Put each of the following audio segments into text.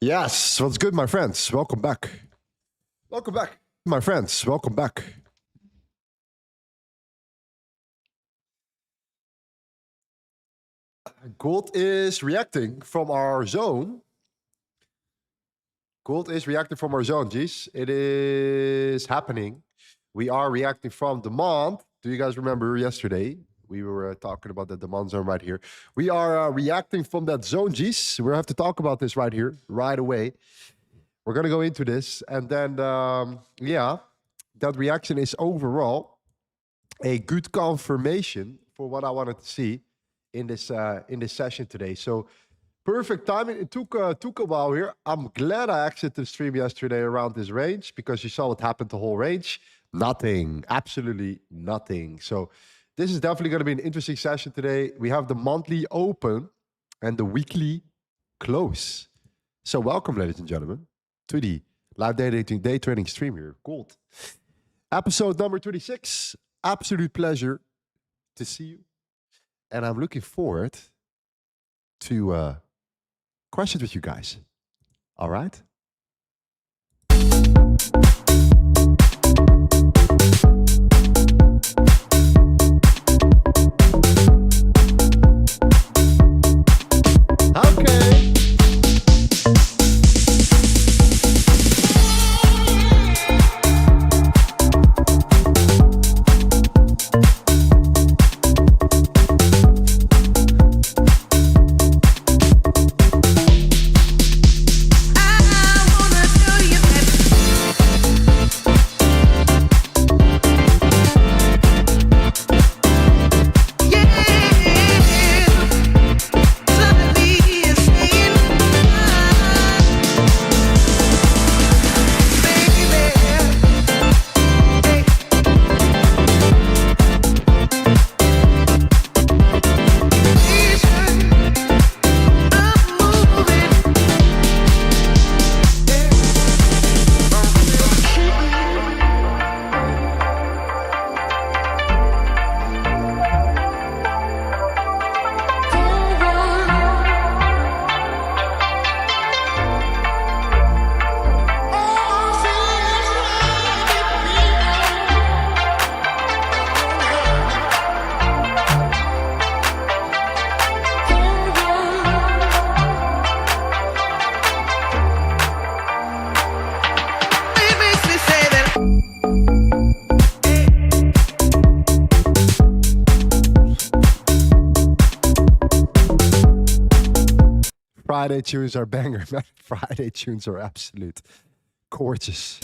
Yes, what's good, my friends? Welcome back. Welcome back, my friends. Welcome back. Gold is reacting from our zone. Gold is reacting from our zone, G's. It is happening. We are reacting from demand. Do you guys remember yesterday? We were talking about the demand zone right here. We are reacting from that zone, G's. We'll have to talk about this right here, right away. We're going to go into this. And then, yeah, that reaction is overall a good confirmation for what I wanted to see in this session today. So perfect timing. It took a while here. I'm glad I exited the stream yesterday around this range because you saw what happened to the whole range. Nothing, absolutely nothing. So this is definitely going to be an interesting session today. We have the monthly open and the weekly close. So welcome, ladies and gentlemen, to the live day trading stream here, Gold. Episode number 26. Absolute pleasure to see you. And I'm looking forward to questions with you guys. All right? Okay. Friday tunes are banger, man. Friday tunes are absolute gorgeous.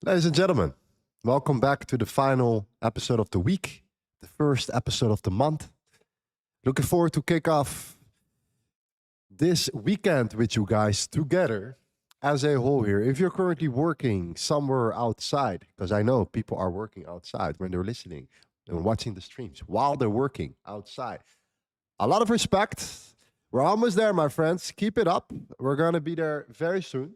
Ladies and gentlemen, welcome back to the final episode of the week, the first episode of the month. Looking forward to kick off this weekend with you guys together as a whole here. If you're currently working somewhere outside, because I know people are working outside when they're listening and watching the streams while they're working outside. A lot of respect. We're almost there, my friends. Keep it up. We're going to be there very soon.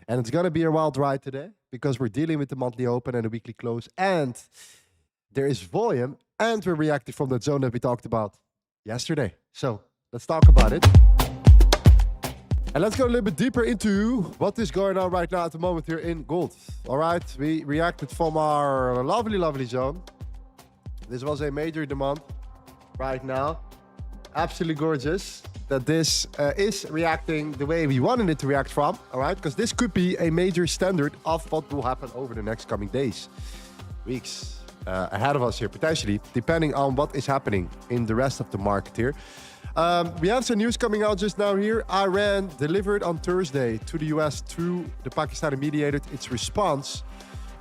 And it's going to be a wild ride today because we're dealing with the monthly open and the weekly close. And there is volume. And we're reacting from that zone that we talked about yesterday. So let's talk about it. And let's go a little bit deeper into what is going on right now at the moment here in gold. All right, we reacted from our lovely, lovely zone. This was a major demand right now. Absolutely gorgeous that this is reacting the way we wanted it to react from. All right, because this could be a major standard of what will happen over the next coming days, weeks ahead of us here, potentially, depending on what is happening in the rest of the market here. We have some news coming out just now here. Iran delivered on Thursday to the US through the Pakistani mediator its response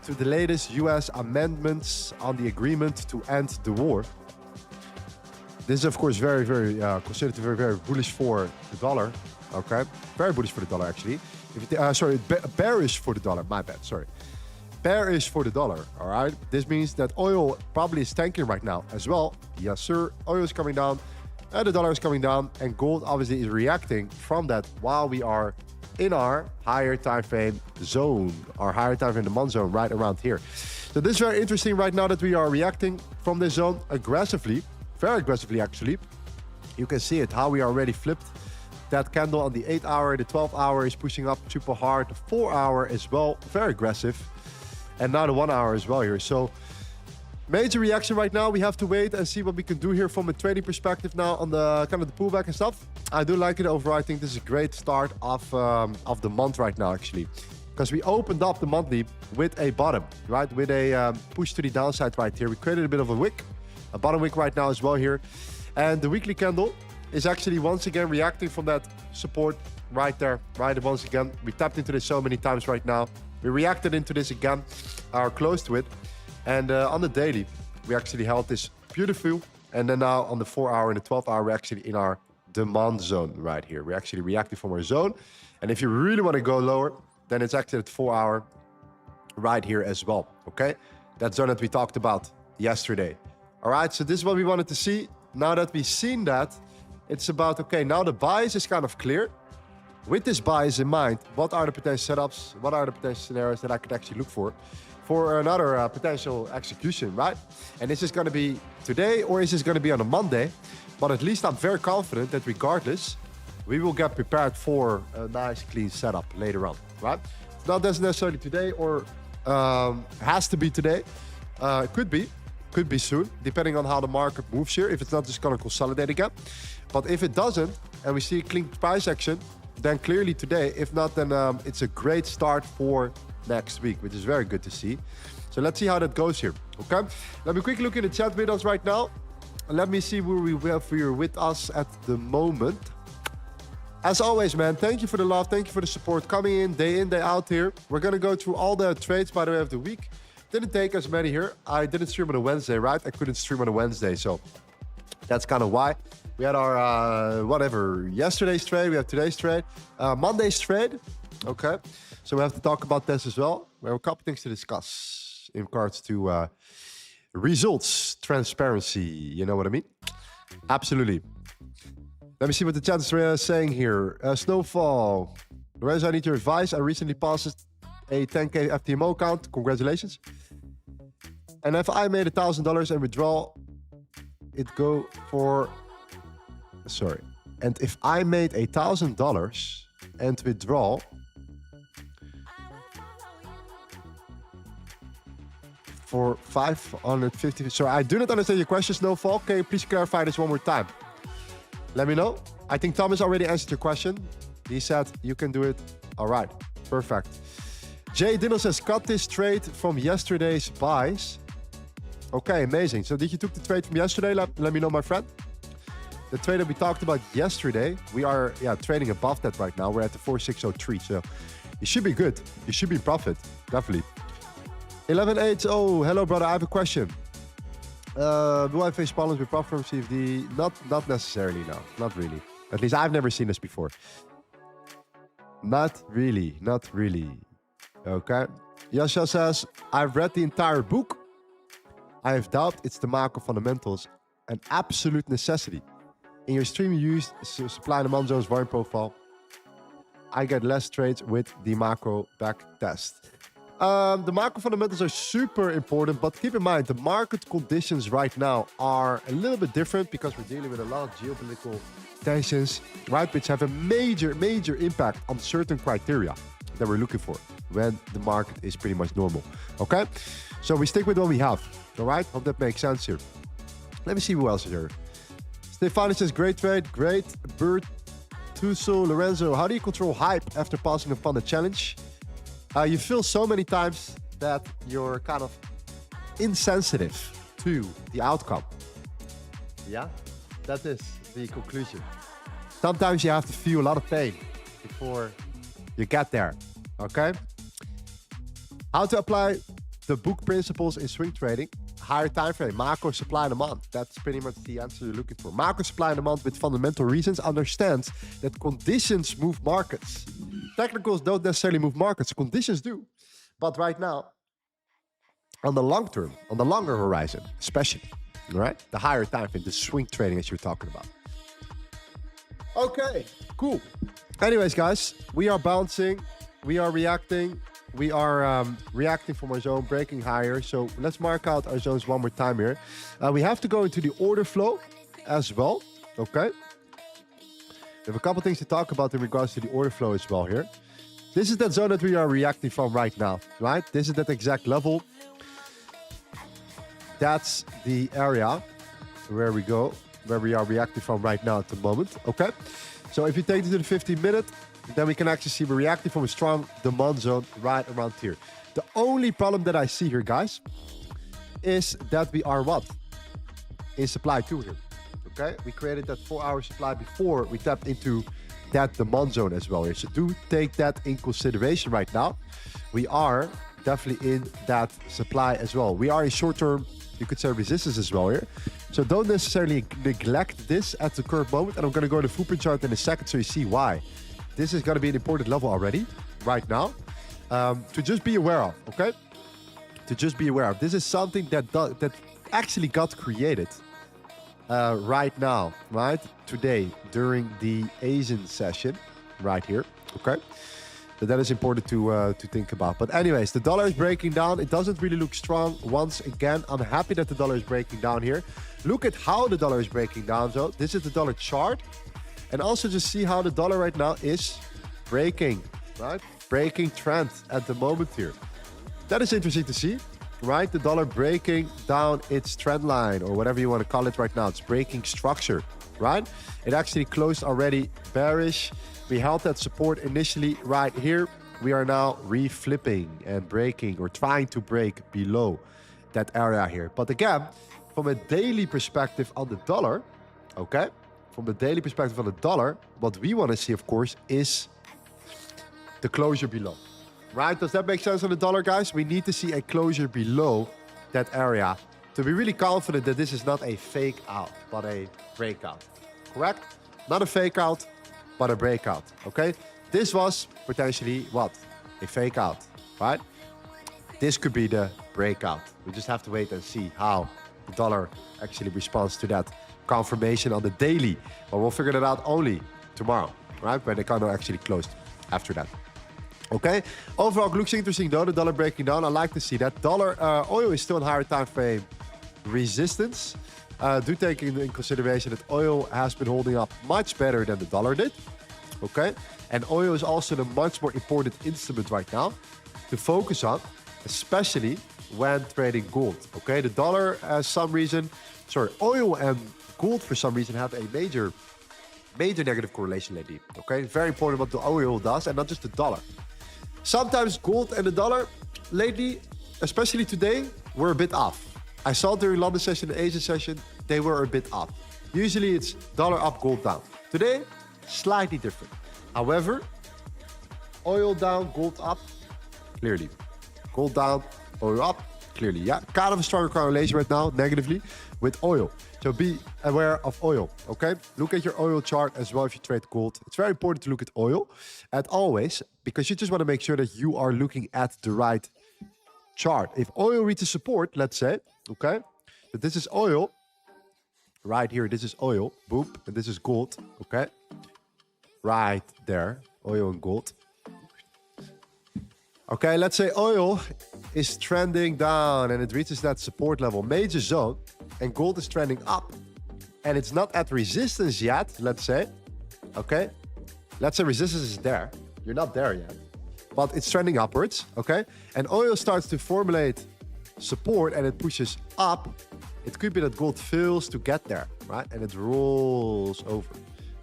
to the latest US amendments on the agreement to end the war. This is, of course, very, very considered very, very bullish for the dollar. Okay, very bullish for the dollar, actually. Sorry, bearish for the dollar. My bad. Sorry, bearish for the dollar. All right. This means that oil probably is tanking right now as well. Yes, sir. Oil is coming down, and the dollar is coming down, and gold obviously is reacting from that while we are in our higher time frame zone, our higher time frame demand zone, right around here. So this is very interesting right now that we are reacting from this zone aggressively. Very aggressively, actually. You can see it, how we already flipped that candle on the 8 hour. The 12 hour is pushing up super hard. The 4 hour as well, very aggressive. And now the 1 hour as well here. So major reaction right now. We have to wait and see what we can do here from a trading perspective now on the kind of the pullback and stuff. I do like it overall. I think this is a great start of the month right now, actually. Because we opened up the monthly with a bottom, right? With a push to the downside right here. We created a bit of a wick. A bottom wick right now as well here. And the weekly candle is actually once again reacting from that support right there, right? And once again, we tapped into this so many times right now. We reacted into this again, are close to it. And on the daily, we actually held this beautiful. And then now on the 4 hour and the 12 hour, we're actually in our demand zone right here. We're actually reacting from our zone. And if you really want to go lower, then it's actually at 4 hour right here as well, okay? That zone that we talked about yesterday. All right, so this is what we wanted to see. Now that we've seen that, it's about, okay, now the bias is kind of clear. With this bias in mind, what are the potential setups? What are the potential scenarios that I could actually look for another potential execution, right? And is this going to be today or is this going to be on a Monday? But at least I'm very confident that regardless, we will get prepared for a nice, clean setup later on, right? It's not necessarily today or has to be today. Could be soon, depending on how the market moves here, if it's not just going to consolidate again. But if it doesn't, and we see a clean price action, then clearly today. If not, then it's a great start for next week, which is very good to see. So let's see how that goes here, okay? Let me quickly look at the chat with us right now. And let me see where we have here with us at the moment. As always, man, thank you for the love. Thank you for the support coming in, day out here. We're going to go through all the trades, by the way, of the week. Didn't take as many here. I didn't stream on a Wednesday, right? I couldn't stream on a Wednesday, so that's kind of why. We had our, yesterday's trade. We have today's trade. Monday's trade, okay? So we have to talk about this as well. We have a couple things to discuss in regards to results, transparency, you know what I mean? Absolutely. Let me see what the chat is saying here. Snowfall. Lorenzo, I need your advice. I recently passed a 10K FTMO account. Congratulations. And if I made $1,000 and withdraw, it go for... Sorry. And if I made $1,000 and withdraw... for 550... Sorry, I do not understand your question, Snowfall. Can you please clarify this one more time? Let me know. I think Thomas already answered your question. He said you can do it. All right. Perfect. Jay Dinnell says, cut this trade from yesterday's buys. Okay, amazing. So did you took the trade from yesterday? Let me know, my friend. The trade that we talked about yesterday, we are trading above that right now. We're at the 4603. So you should be good. You should be in profit. Definitely. 1180. Hello, brother. I have a question. Do I face problems with profit from CFD? Not necessarily, no. Not really. At least I've never seen this before. Not really. Not really. Okay. Yasha says, I've read the entire book. I have doubt it's the macro fundamentals, an absolute necessity. In your stream, you used supply and demand zones volume profile. I get less trades with the macro back test. The macro fundamentals are super important, but keep in mind the market conditions right now are a little bit different because we're dealing with a lot of geopolitical tensions, right, which have a major impact on certain criteria that we're looking for when the market is pretty much normal. Okay, so we stick with what we have. All right, hope that makes sense here. Let me see who else is here. Stefani says great trade, great. Bird Tuso, Lorenzo, how do you control hype after passing a funded challenge? You feel so many times that you're kind of insensitive to the outcome. Yeah, that is the conclusion. Sometimes you have to feel a lot of pain before you get there, okay? How to apply the book principles in swing trading? Higher time frame, macro supply and demand. That's pretty much the answer you're looking for. Macro supply and demand with fundamental reasons understands that conditions move markets. Technicals don't necessarily move markets, conditions do. But right now, on the long term, on the longer horizon, especially, right? The higher time frame, the swing trading as you're talking about. Okay, cool. Anyways, guys, we are bouncing, we are reacting. We are reacting from our zone, breaking higher. So let's mark out our zones one more time here. We have to go into the order flow as well. Okay. We have a couple things to talk about in regards to the order flow as well here. This is that zone that we are reacting from right now, right? This is that exact level. That's the area where we go, where we are reacting from right now at the moment. Okay. So if you take it to the 15-minute, then we can actually see we're reacting from a strong demand zone right around here. The only problem that I see here, guys, is that we are what? In supply 2 here, okay? We created that 4-hour supply before we tapped into that demand zone as well here. So do take that in consideration right now. We are definitely in that supply as well. We are in short-term, you could say, resistance as well here. So don't necessarily neglect this at the current moment. And I'm gonna go to the footprint chart in a second so you see why. This is going to be an important level already, right now, to just be aware of, okay? To just be aware of. This is something that actually got created right now, right? Today, during the Asian session, right here, okay? So that is important to think about. But anyways, the dollar is breaking down. It doesn't really look strong. Once again, I'm happy that the dollar is breaking down here. Look at how the dollar is breaking down. So this is the dollar chart. And also just see how the dollar right now is breaking, right? Breaking trend at the moment here. That is interesting to see, right? The dollar breaking down its trend line or whatever you want to call it right now. It's breaking structure, right? It actually closed already bearish. We held that support initially right here. We are now reflipping and breaking or trying to break below that area here. But again, from a daily perspective on the dollar, okay? From the daily perspective on the dollar, what we want to see, of course, is the closure below, right? Does that make sense on the dollar, guys? We need to see a closure below that area to be really confident that this is not a fake out, but a breakout, correct? Not a fake out, but a breakout, okay? This was potentially what? A fake out, right? This could be the breakout. We just have to wait and see how the dollar actually responds to that confirmation on the daily, but we'll figure that out only tomorrow, right? When the candle actually closed after that. Okay, overall looks interesting though, the dollar breaking down. I like to see that. Dollar oil is still in higher time frame resistance. Do take in consideration that oil has been holding up much better than the dollar did. Okay, and oil is also the much more important instrument right now to focus on, especially when trading gold. Okay, the dollar oil and gold for some reason have a major negative correlation lately. Okay, it's very important what the oil does and not just the dollar. Sometimes gold and the dollar lately, especially today, were a bit off. I saw during London session and Asian session, they were a bit off. Usually it's dollar up, gold down. Today, slightly different. However, oil down, gold up, clearly. Gold down, oil up, clearly. Yeah, kind of a stronger correlation right now, negatively, with oil. So be aware of oil, okay? Look at your oil chart as well if you trade gold. It's very important to look at oil, as always, because you just want to make sure that you are looking at the right chart. If oil reaches support, let's say, okay, that this is oil, right here, this is oil, boom, and this is gold, okay? Right there, Oil and gold. Okay, let's say oil is trending down and it reaches that support level, major zone, and gold is trending up. And it's not at resistance yet, let's say. Okay? Let's say resistance is there. You're not there yet. But it's trending upwards, okay? And oil starts to formulate support and it pushes up. It could be that gold fails to get there, right? And it rolls over,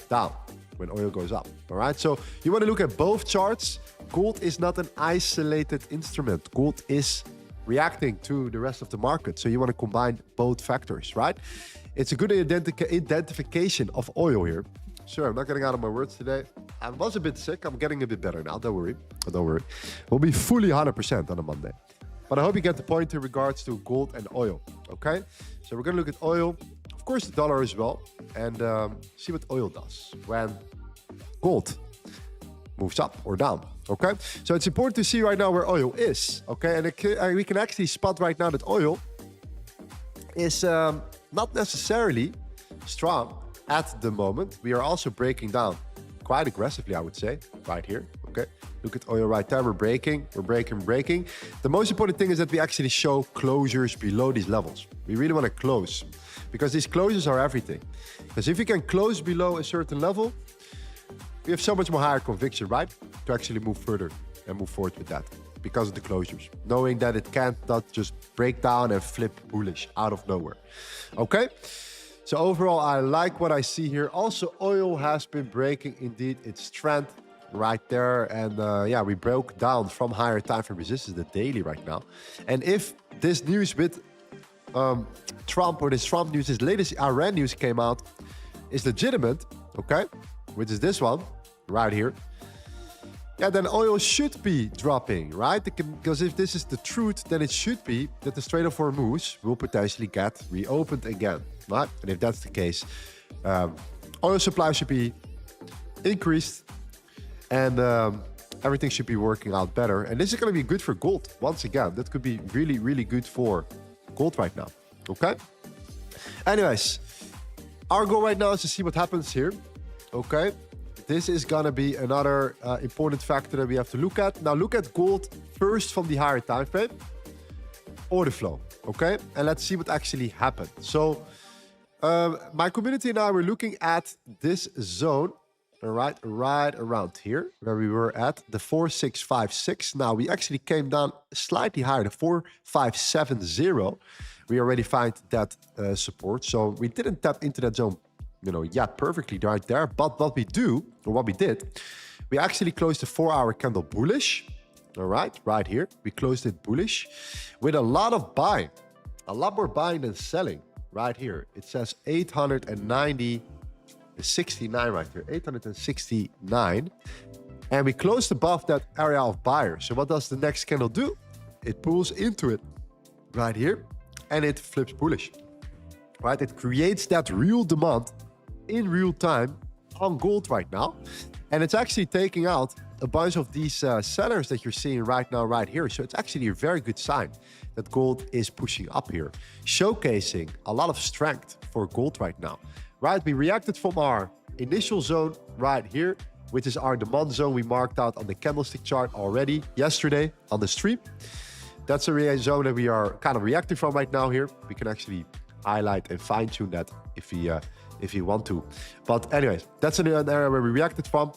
down, when oil goes up, all right? So you want to look at both charts. Gold is not an isolated instrument. Gold is reacting to the rest of the market. So you want to combine both factors, right? It's a good identification of oil here. Sure, I'm not getting out of my words today. I was a bit sick. I'm getting a bit better now. Don't worry. Don't worry. We'll be fully 100% on a Monday. But I hope you get the point in regards to gold and oil, okay? So we're going to look at oil, of course the dollar as well, and see what oil does when gold moves up or down, okay? So it's important to see right now where oil is, okay? And we can actually spot right now that oil is not necessarily strong at the moment. We are also breaking down quite aggressively, I would say, right here, okay? Look at oil right there. We're breaking. The most important thing is that we actually show closures below these levels. We really want to close because these closures are everything. Because if you can close below a certain level, we have so much more higher conviction, right? To actually move further and move forward with that because of the closures. Knowing that it can't not just break down and flip bullish out of nowhere. Okay? So overall, I like what I see here. Also, oil has been breaking indeed its trend right there. And yeah, we broke down from higher time frame resistance, the daily right now. And if this news with Trump or this Trump news, this latest Iran news came out, is legitimate, okay, which is this one right here, yeah, then oil should be dropping, right? Because if this is the truth, then it should be that the Strait of Hormuz will potentially get reopened again, right? And if that's the case, oil supply should be increased and everything should be working out better. And this is going to be good for gold. Once again, that could be really, really good for gold right now, okay? Anyways, our goal right now is to see what happens here, okay? This is going to be another important factor that we have to look at. Now look at gold first from the higher time frame. Order flow, okay? And let's see what actually happened. So my community and I were looking at this zone, right around here, where we were at the 4656. Now we actually came down slightly higher, the 4570. We already find that support. So we didn't tap into that zone, you know, yeah, perfectly right there. But what we do, or what we did, we actually closed the 4-hour candle bullish. All right here. We closed it bullish with a lot of buying, a lot more buying than selling right here. It says 869 right here, 869. And we closed above that area of buyers. So what does the next candle do? It pulls into it right here and it flips bullish, right? It creates that real demand in real time on gold right now. And it's actually taking out a bunch of these sellers that you're seeing right now, right here. So it's actually a very good sign that gold is pushing up here, showcasing a lot of strength for gold right now, right? We reacted from our initial zone right here, which is our demand zone we marked out on the candlestick chart already yesterday on the stream. That's a zone that we are kind of reacting from right now here. We can actually highlight and fine tune that if you want to. But anyways, that's an area where we reacted from.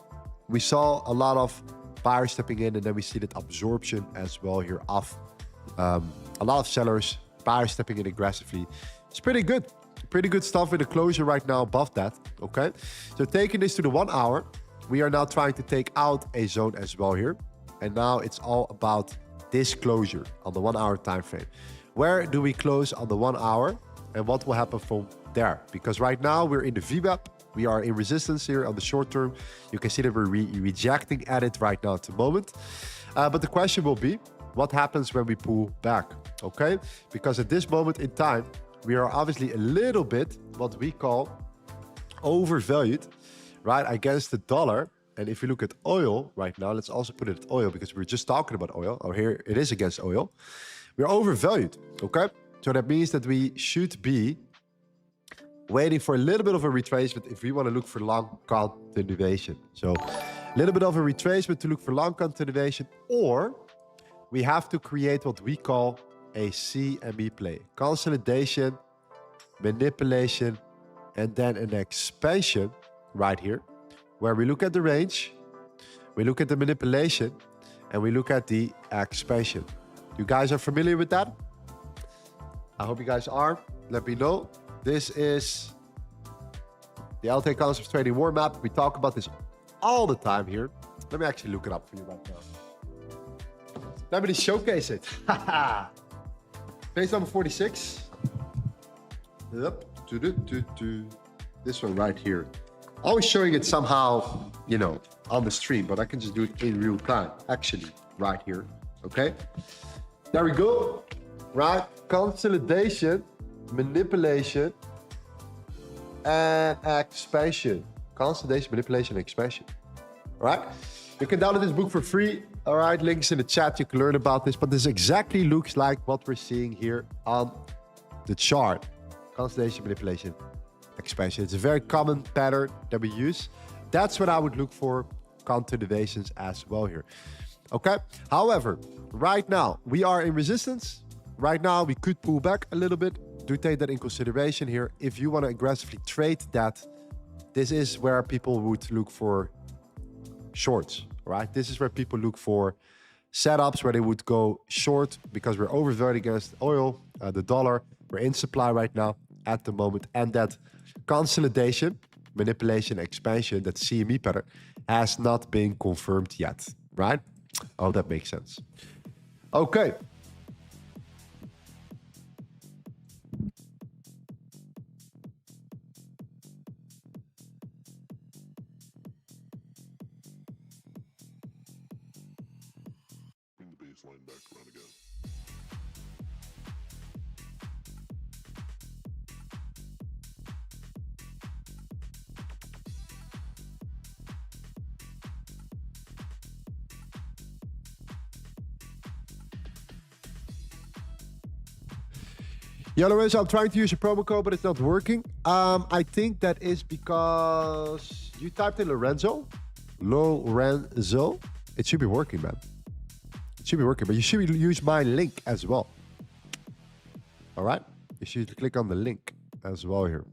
We saw a lot of buyers stepping in, and then we see that absorption as well here of a lot of sellers, buyers stepping in aggressively. It's pretty good stuff with the closure right now above that, okay? So taking this to the 1 hour, we are now trying to take out a zone as well here. And now it's all about this closure on the 1 hour time frame. Where do we close on the 1 hour? And what will happen from there? Because right now we're in the VWAP. We are in resistance here on the short term. You can see that we're rejecting at it right now at the moment. But the question will be, what happens when we pull back? Okay? Because at this moment in time, we are obviously a little bit what we call overvalued, right, against the dollar. And if you look at oil right now, let's also put it at oil because we were just talking about oil. Oh, here it is against oil. We're overvalued, okay? So that means that we should be waiting for a little bit of a retracement if we want to look for long continuation. So A little bit of a retracement to look for long continuation, or we have to create what we call a CME play. Consolidation, manipulation, and then an expansion right here, where we look at the range, we look at the manipulation, and we look at the expansion. You guys are familiar with that? I hope you guys are. Let me know. This is the LTA Concepts Trading War Map. We talk about this all the time here. Let me actually look it up for you right now. Let me showcase it. Page number 46. Yep. This one right here. Always showing it somehow, you know, on the stream, but I can just do it in real time. Actually, right here. Okay. There we go. Right. Consolidation, manipulation, and expansion. Consolidation, manipulation, and expansion. All right. You can download this book for free. All right. Links in the chat. You can learn about this. But this exactly looks like what we're seeing here on the chart. Consolidation, manipulation, expansion. It's a very common pattern that we use. That's what I would look for. Continuations as well here. Okay. However, right now we are in resistance. Right now we could pull back a little bit. Do take that in consideration here. If you want to aggressively trade that, this is where people would look for shorts, right? This is where people look for setups where they would go short because we're overvalued against oil, the dollar. We're in supply right now at the moment. And that consolidation, manipulation, expansion, that CME pattern has not been confirmed yet, right? Oh, that makes sense. Okay. Baseline back around again. Yeah, Lorenzo, I'm trying to use your promo code, but it's not working. I think that is because you typed in Lorenzo. Lorenzo. It should be working, man. It should be working, but you should use my link as well. All right? You should click on the link as well here.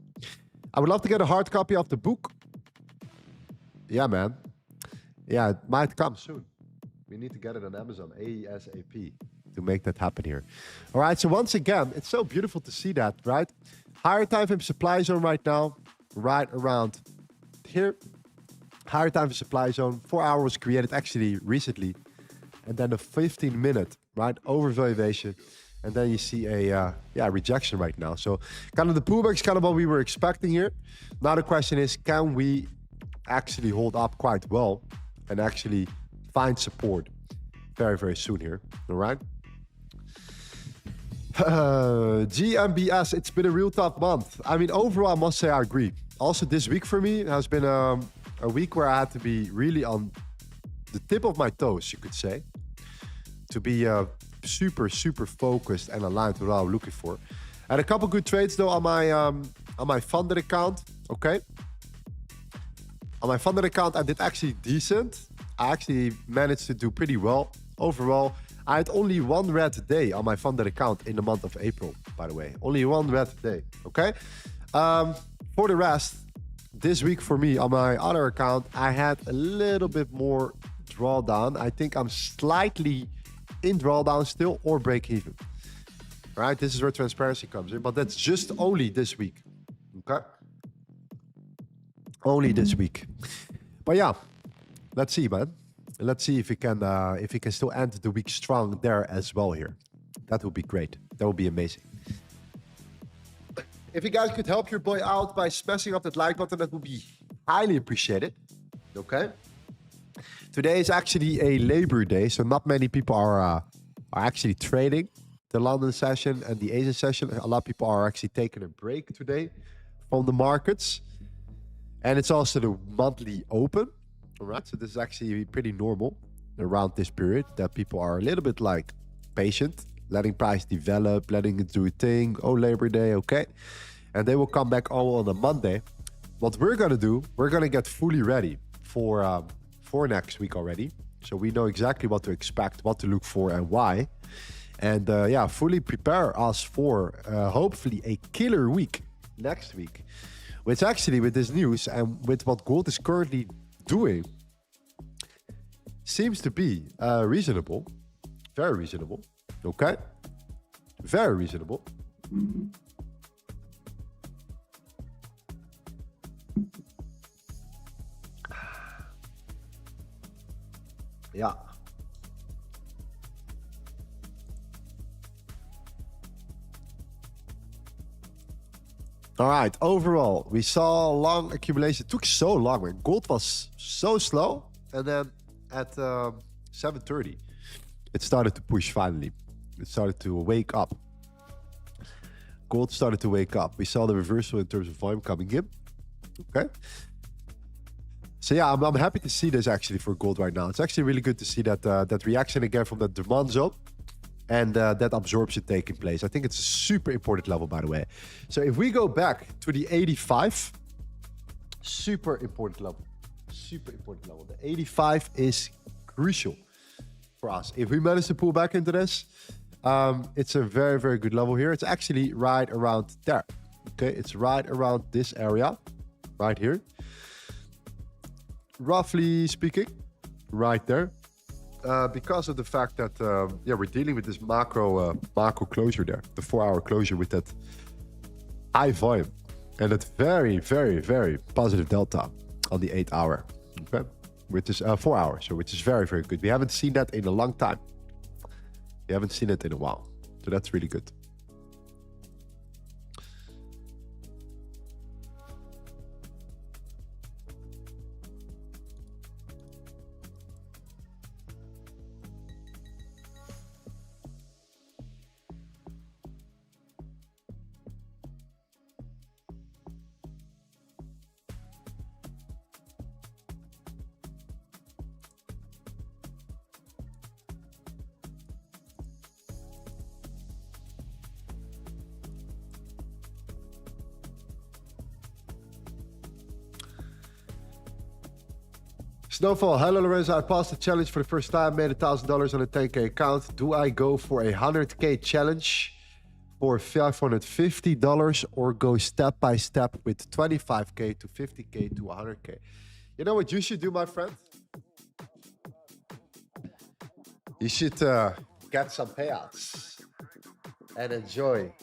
I would love to get a hard copy of the book. Yeah, man. Yeah, it might come soon. We need to get it on Amazon ASAP to make that happen here. All right, so once again, it's so beautiful to see that, right? Higher time frame supply zone right now, right around here. Higher time frame supply zone, 4 hours created actually recently. And then a 15-minute, right, overvaluation. And then you see a rejection right now. So kind of the pullback is kind of what we were expecting here. Now the question is, can we actually hold up quite well and actually find support very, very soon here, all right? GMBS, it's been a real tough month. I mean, overall, I must say I agree. Also, this week for me has been a week where I had to be really on the tip of my toes, you could say, to be super, super focused and aligned with what I'm looking for. I had a couple good trades though on my funded account. Okay, on my funded account, I did actually decent. I actually managed to do pretty well overall. I had only one red day on my funded account in the month of April, by the way. Only one red day. Okay. For the rest, this week for me on my other account, I had a little bit more drawdown. I think I'm slightly in drawdown still or break even. All right, this is where transparency comes in, but that's just only this week. Okay, only this week. But yeah, let's see, man. Let's see if we can still end the week strong there as well here. That would be great. That would be amazing. If you guys could help your boy out by smashing up that like button, that would be highly appreciated. Okay. Today is actually a Labor Day, so not many people are actually trading the London session and the Asian session. A lot of people are actually taking a break today from the markets. And it's also the monthly open. All right, so this is actually pretty normal around this period that people are a little bit like patient, letting price develop, letting it do a thing. Oh, Labor Day, okay. And they will come back all on a Monday. What we're gonna do, we're gonna get fully ready for for next week already. So we know exactly what to expect, what to look for, and why. And yeah, fully prepare us for hopefully a killer week next week. Which actually, with this news and with what gold is currently doing, seems to be reasonable. Very reasonable. Okay? Very reasonable. Yeah. All right, overall, we saw long accumulation. It took so long, man. Gold was so slow. And then at 7:30, it started to push finally. It started to wake up. Gold started to wake up. We saw the reversal in terms of volume coming in. Okay. So yeah, I'm happy to see this actually for gold right now. It's actually really good to see that that reaction again from that demand zone. And that absorption taking place. I think it's a super important level, by the way. So if we go back to the 85, super important level. Super important level. The 85 is crucial for us. If we manage to pull back into this, it's a very, very good level here. It's actually right around there. Okay, it's right around this area, right here. Roughly speaking, right there. Because of the fact that yeah, we're dealing with this macro closure there, the 4-hour closure with that high volume and that very, very, very positive delta on the 8-hour, okay, which is 4 hours, so which is very, very good. We haven't seen that in a long time. We haven't seen it in a while, so that's really good. Snowfall, hello Lorenzo, I passed the challenge for the first time, made $1,000 on a 10K account. Do I go for a 100K challenge for $550 or go step by step with 25K to 50K to 100K? You know what you should do, my friend? You should get some payouts and enjoy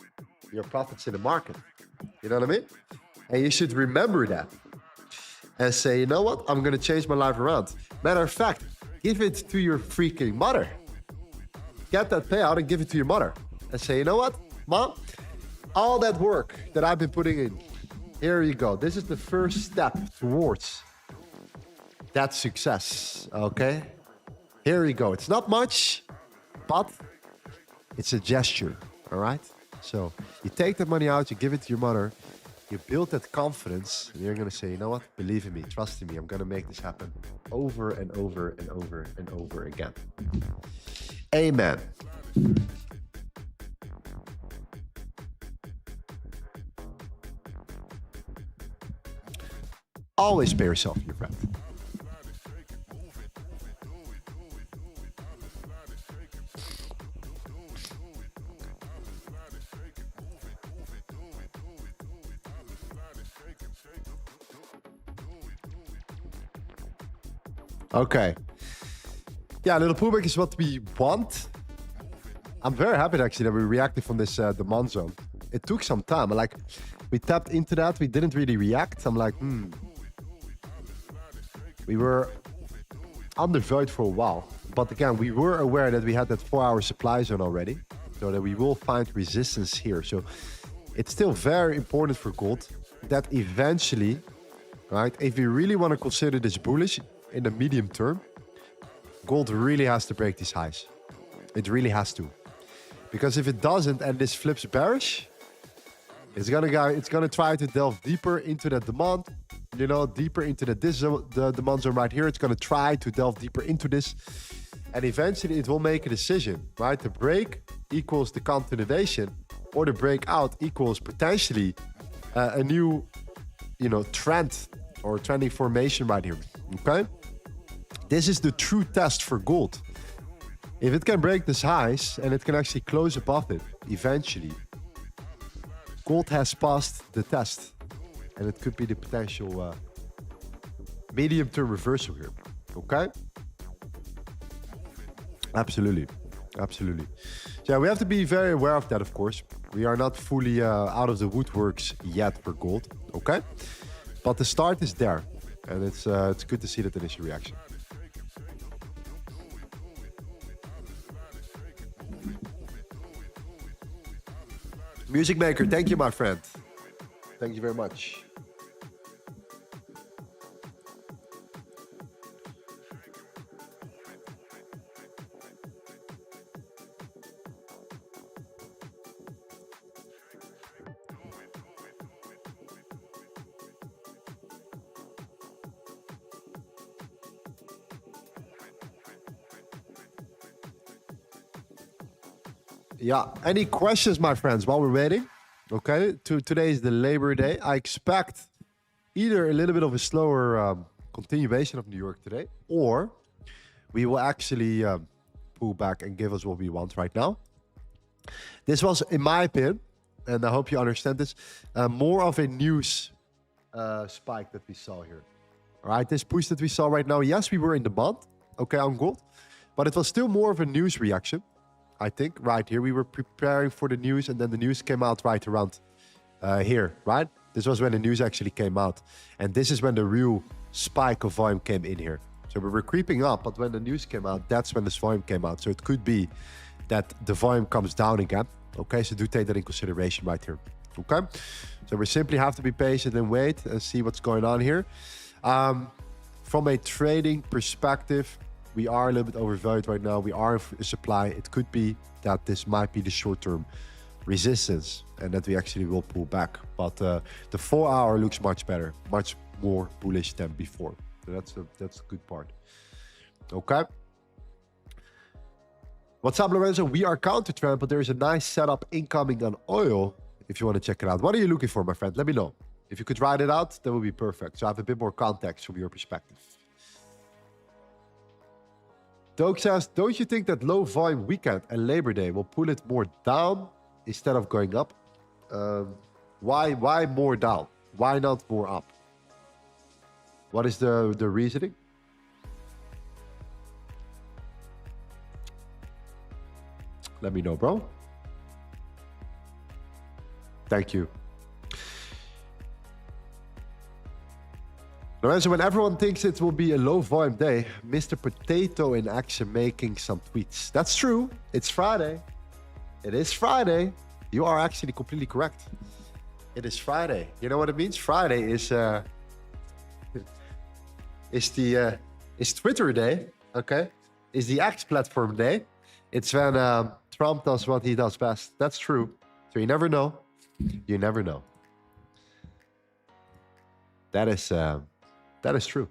your profits in the market. You know what I mean? And you should remember that. And say, you know what? I'm going to change my life around. Matter of fact, give it to your freaking mother. Get that payout and give it to your mother. And say, you know what, Mom? All that work that I've been putting in, here you go. This is the first step towards that success, okay? Here you go. It's not much, but it's a gesture, all right? So you take that money out, you give it to your mother, you build that confidence, and you're going to say, you know what? Believe in me, trust in me. I'm going to make this happen over and over and over and over again. Amen. Always pay yourself, your friend. Okay. Yeah, a little pullback is what we want. I'm very happy actually that we reacted from this demand zone. It took some time. Like, we tapped into that. We didn't really react. I'm like, We were undervalued for a while. But again, we were aware that we had that 4-hour supply zone already. So that we will find resistance here. So it's still very important for gold that eventually, right, if we really want to consider this bullish in the medium term, gold really has to break these highs. It really has to. Because if it doesn't and this flips bearish, it's gonna try to delve deeper into that demand, you know, deeper into the demand zone right here. It's gonna try to delve deeper into this, and eventually it will make a decision, right? The break equals the continuation, or the breakout equals potentially a new, you know, trend or trending formation right here. Okay. This is the true test for gold. If it can break this highs and it can actually close above it eventually, gold has passed the test, and it could be the potential medium-term reversal here. Okay? Absolutely. Absolutely. So yeah, we have to be very aware of that, of course. We are not fully out of the woodworks yet for gold. Okay? But the start is there, and it's good to see that initial reaction. Music Maker, thank you, my friend. Thank you very much. Yeah, any questions, my friends, while we're waiting? Okay, today is the Labor Day. I expect either a little bit of a slower continuation of New York today, or we will actually pull back and give us what we want right now. This was, in my opinion, and I hope you understand this, more of a news spike that we saw here. All right, this push that we saw right now, yes, we were in the bond, okay, on gold, but it was still more of a news reaction. I think right here we were preparing for the news, and then the news came out right around here, right? This was when the news actually came out, and this is when the real spike of volume came in here. So we were creeping up, but when the news came out, that's when this volume came out. So it could be that the volume comes down again. Okay, so do take that in consideration right here. Okay, so we simply have to be patient and wait and see what's going on here. From a trading perspective, we are a little bit overvalued right now. We are in supply. It could be that this might be the short-term resistance and that we actually will pull back. But the 4 hour looks much better, much more bullish than before. So that's a good part. Okay. What's up, Lorenzo? We are counter trend, but there is a nice setup incoming on oil. If you want to check it out, what are you looking for, my friend? Let me know. If you could write it out, that would be perfect. So I have a bit more context from your perspective. Doug says, don't you think that low volume weekend and Labor Day will pull it more down instead of going up? Why more down? Why not more up? What is the reasoning? Let me know, bro. Thank you. Lorenzo, when everyone thinks it will be a low volume day, Mr. Potato in action making some tweets. That's true. It's Friday. It is Friday. You are actually completely correct. It is Friday. You know what it means? Friday is Twitter day. Okay, is the X platform day. It's when Trump does what he does best. That's true. So you never know. You never know. That is true.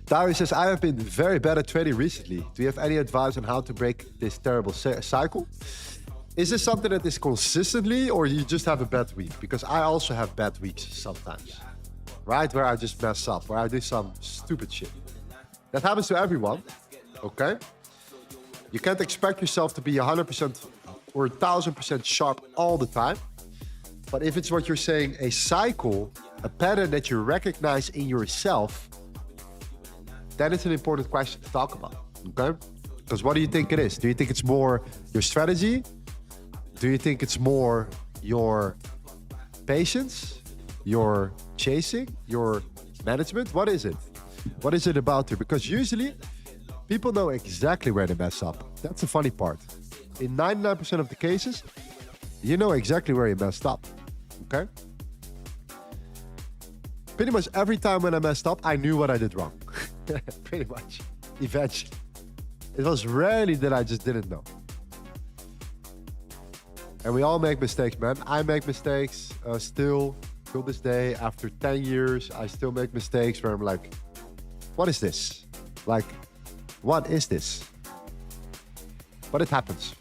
Darius says, I have been very bad at trading recently. Do you have any advice on how to break this terrible cycle? Is this something that is consistently, or you just have a bad week? Because I also have bad weeks sometimes, right? Where I just mess up, where I do some stupid shit. That happens to everyone, okay? You can't expect yourself to be 100% or 1000% sharp all the time. But if it's what you're saying, a cycle, a pattern that you recognize in yourself, then it's an important question to talk about, okay? Because what do you think it is? Do you think it's more your strategy? Do you think it's more your patience, your chasing, your management? What is it? What is it about you? Because usually people know exactly where they mess up. That's the funny part. In 99% of the cases, you know exactly where you messed up, okay? Pretty much every time when I messed up, I knew what I did wrong. Pretty much, eventually. It was rarely that I just didn't know. And we all make mistakes, man. I make mistakes still till this day. After 10 years, I still make mistakes where I'm like, what is this? Like, what is this? but it happens.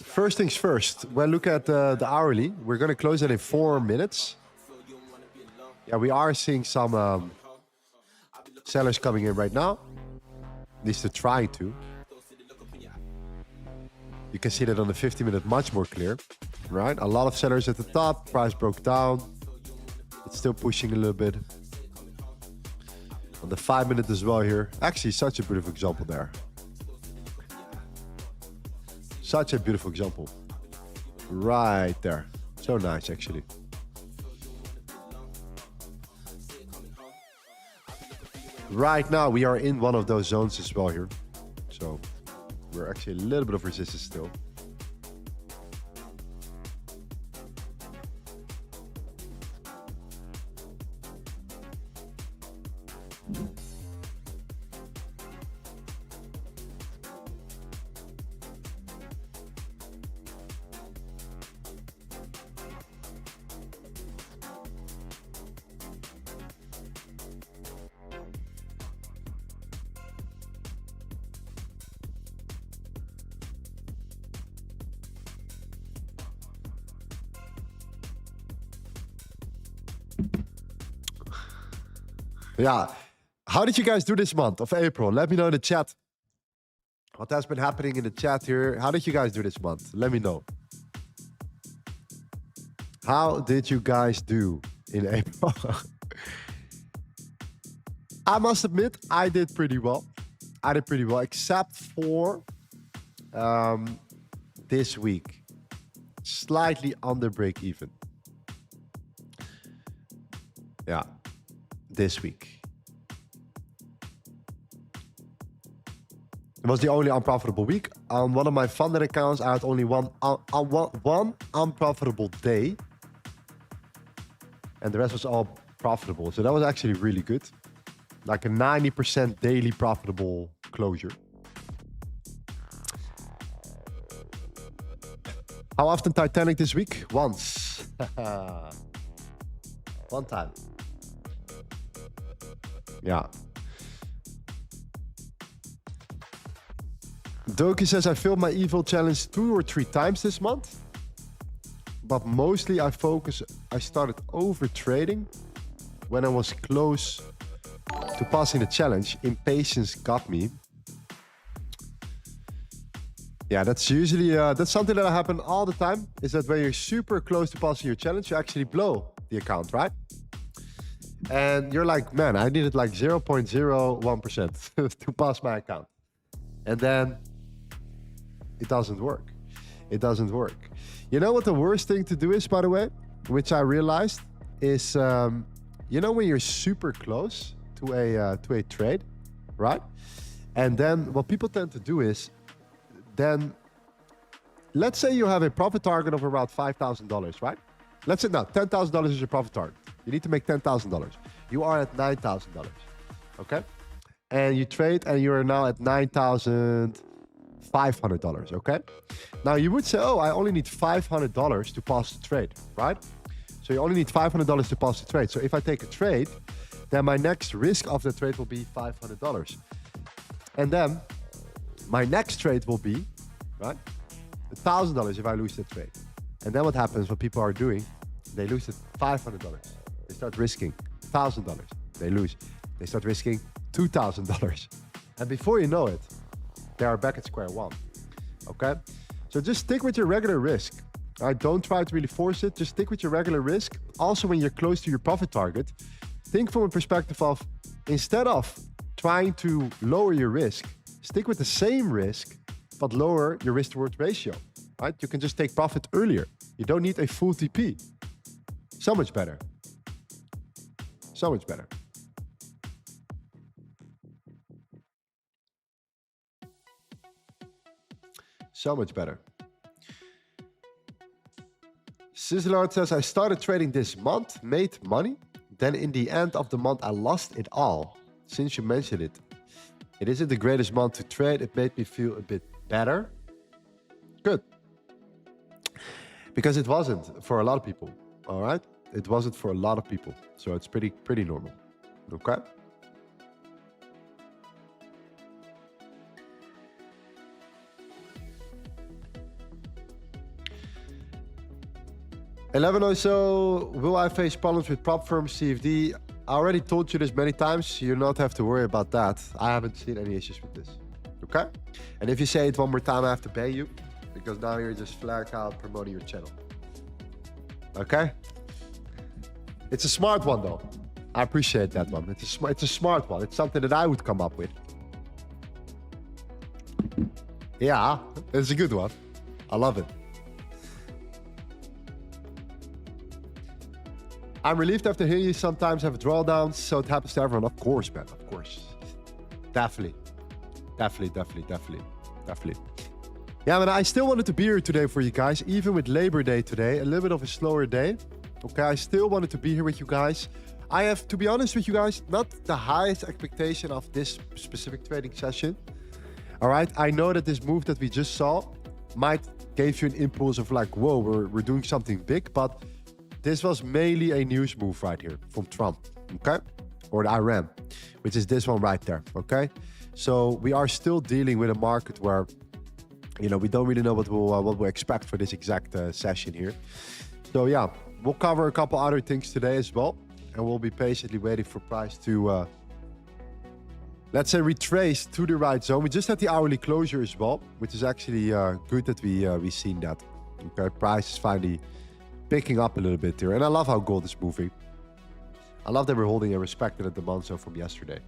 First things first, when look at the hourly, we're going to close it in 4 minutes. Yeah, we are seeing some sellers coming in right now. At least they're trying to. You can see that on the 50-minute much more clear, right? A lot of sellers at the top, price broke down. It's still pushing a little bit. On the 5-minute as well here. Actually, such a beautiful example there. Such a beautiful example. Right there. So nice, actually. Right now, we are in one of those zones as well here. So we're actually a little bit of resistance still. Yeah. How did you guys do this month of April? Let me know in the chat. What has been happening in the chat here? How did you guys do this month? Let me know. How did you guys do in April? I must admit, I did pretty well. I did pretty well, except for this week. Slightly under break even. Yeah. This week. It was the only unprofitable week. On one of my funded accounts, I had only one unprofitable day. And the rest was all profitable. So that was actually really good. Like a 90% daily profitable closure. How often Titanic this week? Once. One time. Yeah. Doki says, I failed my evil challenge 2 or 3 times this month. But mostly I started over trading when I was close to passing the challenge. Impatience got me. Yeah, that's usually, that's something that happens all the time. Is that when you're super close to passing your challenge, you actually blow the account, right? And you're like, man, I needed like 0.01% to pass my account. And then it doesn't work. It doesn't work. You know what the worst thing to do is, by the way, which I realized is, you know, when you're super close to a trade, right? And then what people tend to do is, then let's say you have a profit target of around $5,000, right? Let's say now $10,000 is your profit target. You need to make $10,000. You are at $9,000, okay? And you trade and you're now at $9,500, okay? Now you would say, oh, I only need $500 to pass the trade, right? So you only need $500 to pass the trade. So if I take a trade, then my next risk of the trade will be $500. And then my next trade will be, right, $1,000 if I lose the trade. And then what happens, what people are doing, they lose it $500. They start risking $1,000. They lose. They start risking $2,000. And before you know it, they are back at square one. Okay? So just stick with your regular risk. All right? Don't try to really force it. Just stick with your regular risk. Also, when you're close to your profit target, think from a perspective of, instead of trying to lower your risk, stick with the same risk, but lower your risk to reward ratio. Right? You can just take profit earlier. You don't need a full TP. So much better. So much better. So much better. Sizzlard says, I started trading this month, made money, Then in the end of the month, I lost it all. Since you mentioned it, it isn't the greatest month to trade. It made me feel a bit better. Good. Because it wasn't for a lot of people. All right. It wasn't for a lot of people. So it's pretty normal. Okay. Eleven or so, will I face problems with prop firms CFD? I already told you this many times. You don't have to worry about that. I haven't seen any issues with this. Okay? And if you say it one more time, I have to pay you because now you're just flat out promoting your channel. Okay? It's a smart one though. I appreciate that one. It's a smart one. It's something that I would come up with. Yeah, it's a good one. I love it. I'm relieved after hearing you sometimes have drawdowns, so it happens to everyone. Of course, man, of course. Definitely. Yeah, man, I still wanted to be here today for you guys, even with Labor Day today, a little bit of a slower day. Okay, I still wanted to be here with you guys. I have, to be honest with you guys, not the highest expectation of this specific trading session. All right, I know that this move that we just saw might give you an impulse of like, whoa, we're doing something big, but this was mainly a news move right here from Trump, okay? Or the Iran, which is this one right there, okay? So we are still dealing with a market where, you know, we don't really know what we'll expect for this exact session here. So yeah, we'll cover a couple other things today as well. And we'll be patiently waiting for price to, let's say, retrace to the right zone. We just had the hourly closure as well, which is actually good that we seen that. Okay, price is finally picking up a little bit here. And I love how gold is moving. I love that we're holding a respected demand zone from yesterday.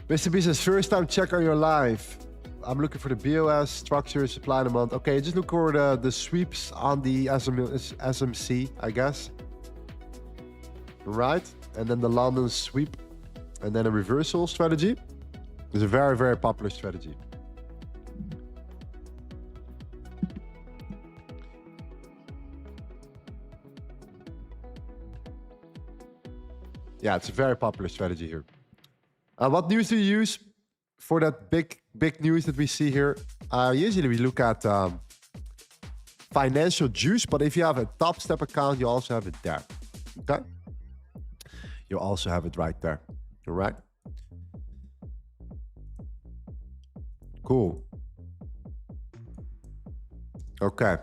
Mr. B says, first time check on your live. I'm looking for the BOS, structure, supply demand. Okay, just look for the sweeps on the SMC, I guess. Right? And then the London sweep. And then a reversal strategy. It's a very, very popular strategy. Yeah, it's a very popular strategy here. What news do you use for that big news that we see here? Usually we look at financial juice, but if you have a top step account, you also have it there. Okay? You also have it right there. All right? Cool. Okay.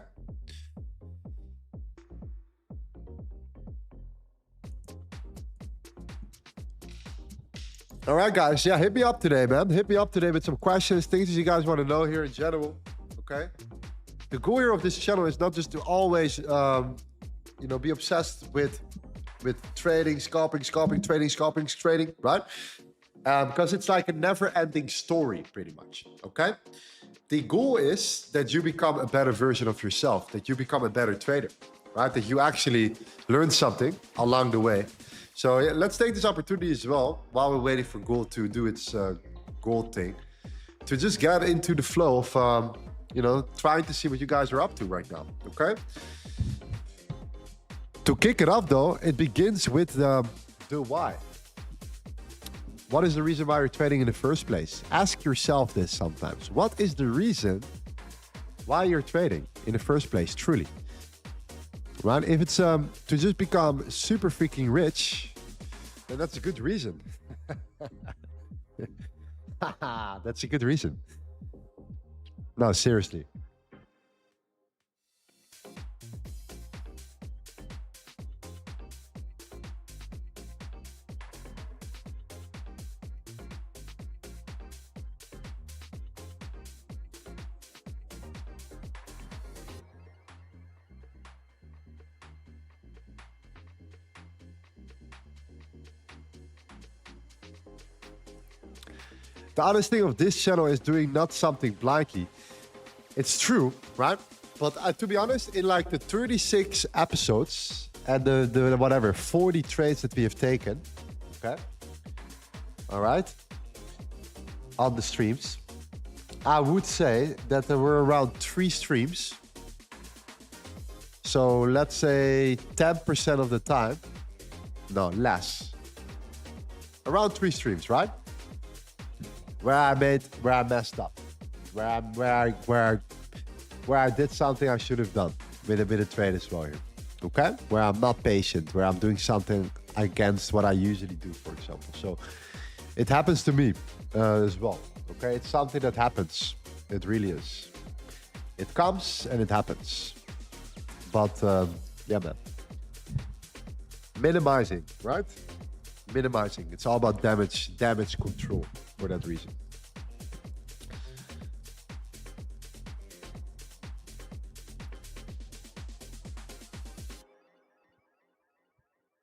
All right, guys. Yeah, hit me up today, man. Hit me up today with some questions, things that you guys want to know here in general. Okay. The goal here of this channel is not just to always, you know, be obsessed with trading, scalping, trading, right? Because it's like a never-ending story, pretty much. Okay. The goal is that you become a better version of yourself, that you become a better trader, right? That you actually learn something along the way. So yeah, let's take this opportunity as well, while we're waiting for gold to do its gold thing, to just get into the flow of, you know, trying to see what you guys are up to right now, okay? To kick it off though, it begins with the why. What is the reason why you're trading in the first place? Ask yourself this sometimes. What is the reason why you're trading in the first place, truly? Right? If it's to just become super freaking rich, then that's a good reason. That's a good reason. No, seriously. The honest thing of this channel is doing not something blindly. It's true, right? But to be honest, in like the 36 episodes and the whatever 40 trades that we have taken, okay, all right, on the streams, I would say that there were around 3 streams. So let's say 10% of the time, no, less, around 3 streams, right? Where I messed up, where I did something I should have done with a bit of trade as well here, okay? Where I'm not patient, where I'm doing something against what I usually do, for example. So it happens to me as well, okay? It's something that happens. It really is. It comes and it happens. But yeah, man. Minimizing, right? Minimizing. It's all about damage control for that reason.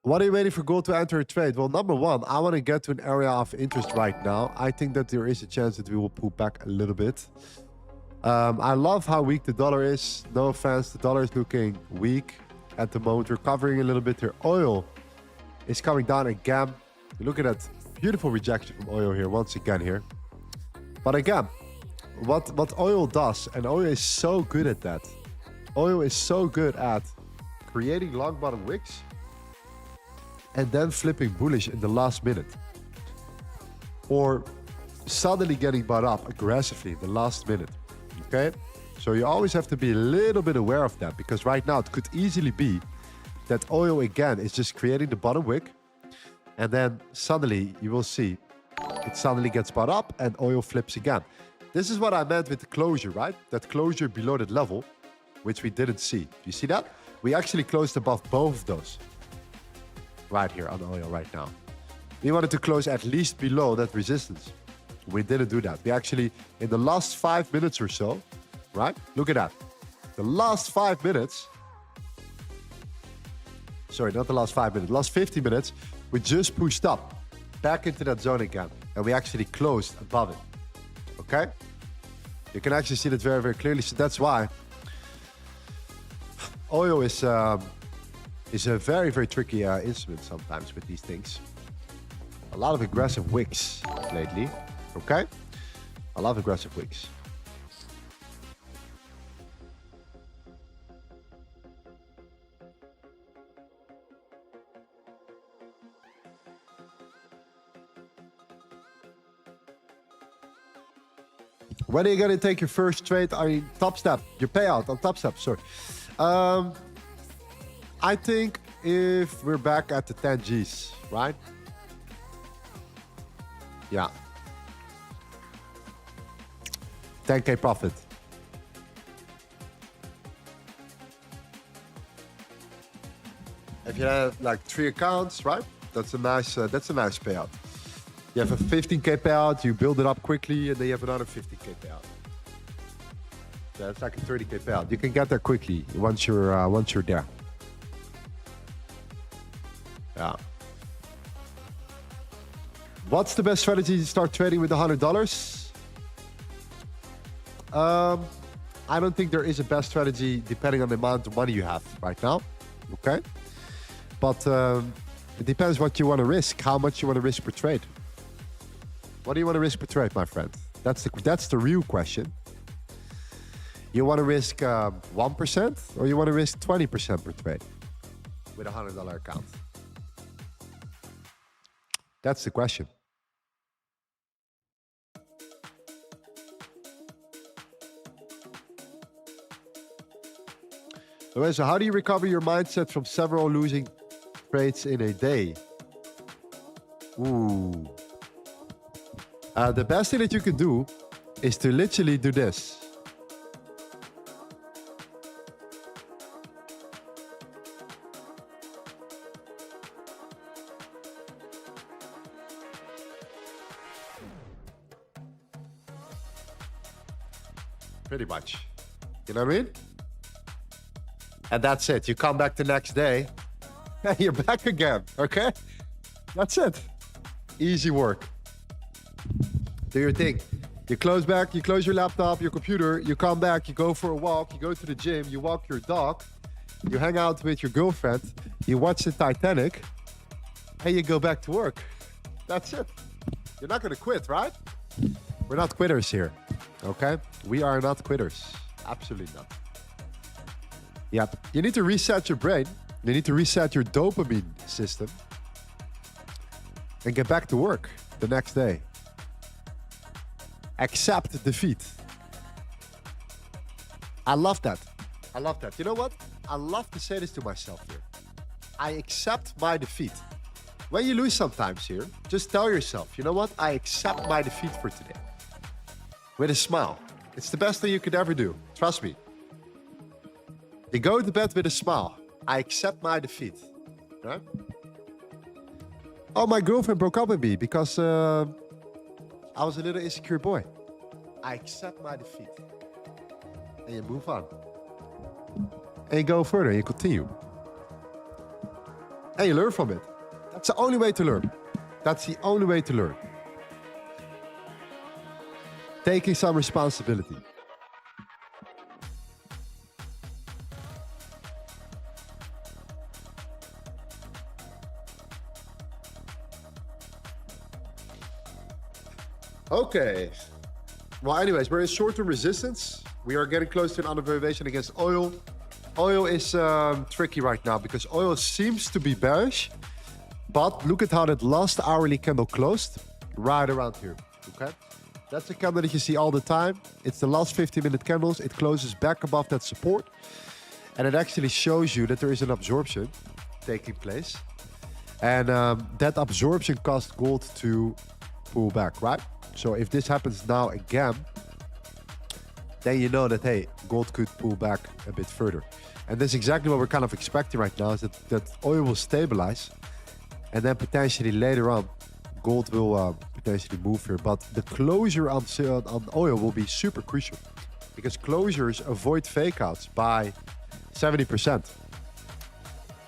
What are you waiting for gold to enter a trade? Well, number one, I want to get to an area of interest right now. I think that there is a chance that we will pull back a little bit. I love how weak the dollar is. No offense, the dollar is looking weak at the moment. We're covering a little bit here. Oil is coming down again. Look at that beautiful rejection from oil here once again here. But again, what oil does, and oil is so good at that. Oil is so good at creating long bottom wicks and then flipping bullish in the last minute. Or suddenly getting bought up aggressively in the last minute. Okay? So you always have to be a little bit aware of that, because right now it could easily be that oil again is just creating the bottom wick, and then suddenly you will see it suddenly gets bought up and oil flips again. This is what I meant with the closure, right? That closure below that level, which we didn't see. Do you see that? We actually closed above both of those. Right here on oil right now. We wanted to close at least below that resistance. We didn't do that. We actually, in the last 5 minutes or so, right? Look at that. The last 5 minutes, sorry, not the last 5 minutes, last 50 minutes, we just pushed up back into that zone again. And we actually closed above it. Okay? You can actually see that very, very clearly. So that's why oil is a very, very tricky instrument sometimes with these things. A lot of aggressive wicks lately. Okay? I love aggressive wicks. When are you going to take your first trade? I mean, top step, your payout on top step, sorry. I think if we're back at the 10 Gs, right? Yeah. 10K profit. If you have like 3 accounts, right? That's a nice payout. You have a 15K payout, you build it up quickly, and then you have another 15K payout. That's like a 30K payout. You can get there quickly once you're there. Yeah. What's the best strategy to start trading with $100? I don't think there is a best strategy depending on the amount of money you have right now. Okay? But it depends what you want to risk, how much you want to risk per trade. What do you want to risk per trade, my friend? That's the real question. You want to risk 1% or you want to risk 20% per trade with a $100 account? That's the question. Lorenzo, how do you recover your mindset from several losing trades in a day? Ooh. The best thing that you can do is to literally do this. Pretty much. You know what I mean? And that's it. You come back the next day and you're back again. Okay? That's it. Easy work. do your thing. You close back, you close your laptop, your computer, you come back, you go for a walk, you go to the gym, you walk your dog, you hang out with your girlfriend, you watch the Titanic, and you go back to work. That's it. You're not gonna quit, right? We're not quitters here, okay? We are not quitters. Absolutely not. Yep. You need to reset your brain. You need to reset your dopamine system and get back to work the next day. Accept defeat. I love that. I love that. You know what? I love to say this to myself here. I accept my defeat. When you lose sometimes here, just tell yourself, you know what? I accept my defeat for today. With a smile. It's the best thing you could ever do. Trust me. You go to bed with a smile. I accept my defeat. Right? Oh, my girlfriend broke up with me because I was a little insecure boy. I accept my defeat. And you move on. And you go further and you continue. And you learn from it. That's the only way to learn. That's the only way to learn. Taking some responsibility. Okay. Well, anyways, we're in short-term resistance. We are getting close to an undervaluation against oil. Oil is tricky right now because oil seems to be bearish. But look at how that last hourly candle closed right around here. Okay. That's a candle that you see all the time. It's the last 15-minute candles. It closes back above that support. And it actually shows you that there is an absorption taking place. And that absorption caused gold to pull back, right? So if this happens now again, then you know that, hey, gold could pull back a bit further. And that's exactly what we're kind of expecting right now, is that oil will stabilize. And then potentially later on, gold will potentially move here. But the closure on oil will be super crucial, because closures avoid fakeouts by 70%.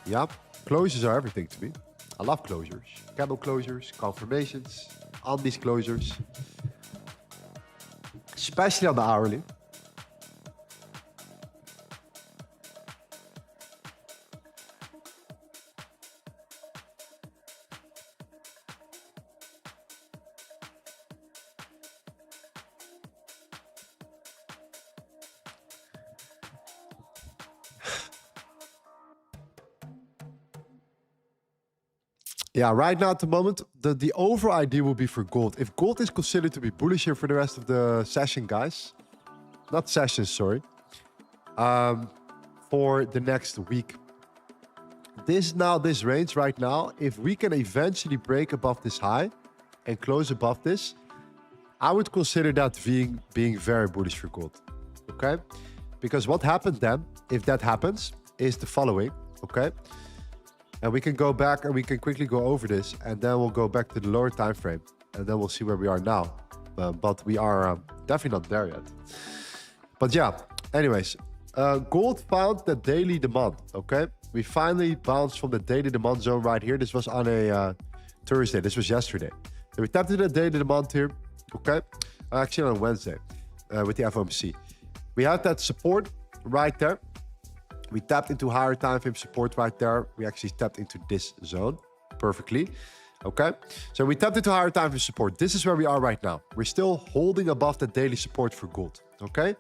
Yeah, closures are everything to me. I love closures. Candle closures, confirmations, on these closures, especially on the hourly. Yeah, right now at the moment, the over idea will be for gold. If gold is considered to be bullish here for the rest of the session, guys, not sessions, sorry, for the next week. This range right now, if we can eventually break above this high and close above this, I would consider that being very bullish for gold, okay? Because what happened then, if that happens, is the following, okay? And we can go back and we can quickly go over this, and then we'll go back to the lower time frame, and then we'll see where we are now. But we are definitely not there yet. But yeah, anyways, gold found the daily demand, okay? We finally bounced from the daily demand zone right here. This was on a Thursday. This was yesterday. So we tapped into the daily demand here, okay? Actually on Wednesday with the FOMC. We had that support right there. We tapped into higher time frame support right there. We actually tapped into this zone perfectly. Okay, so we tapped into higher time frame support. This is where we are right now. We're still holding above the daily support for gold. Okay,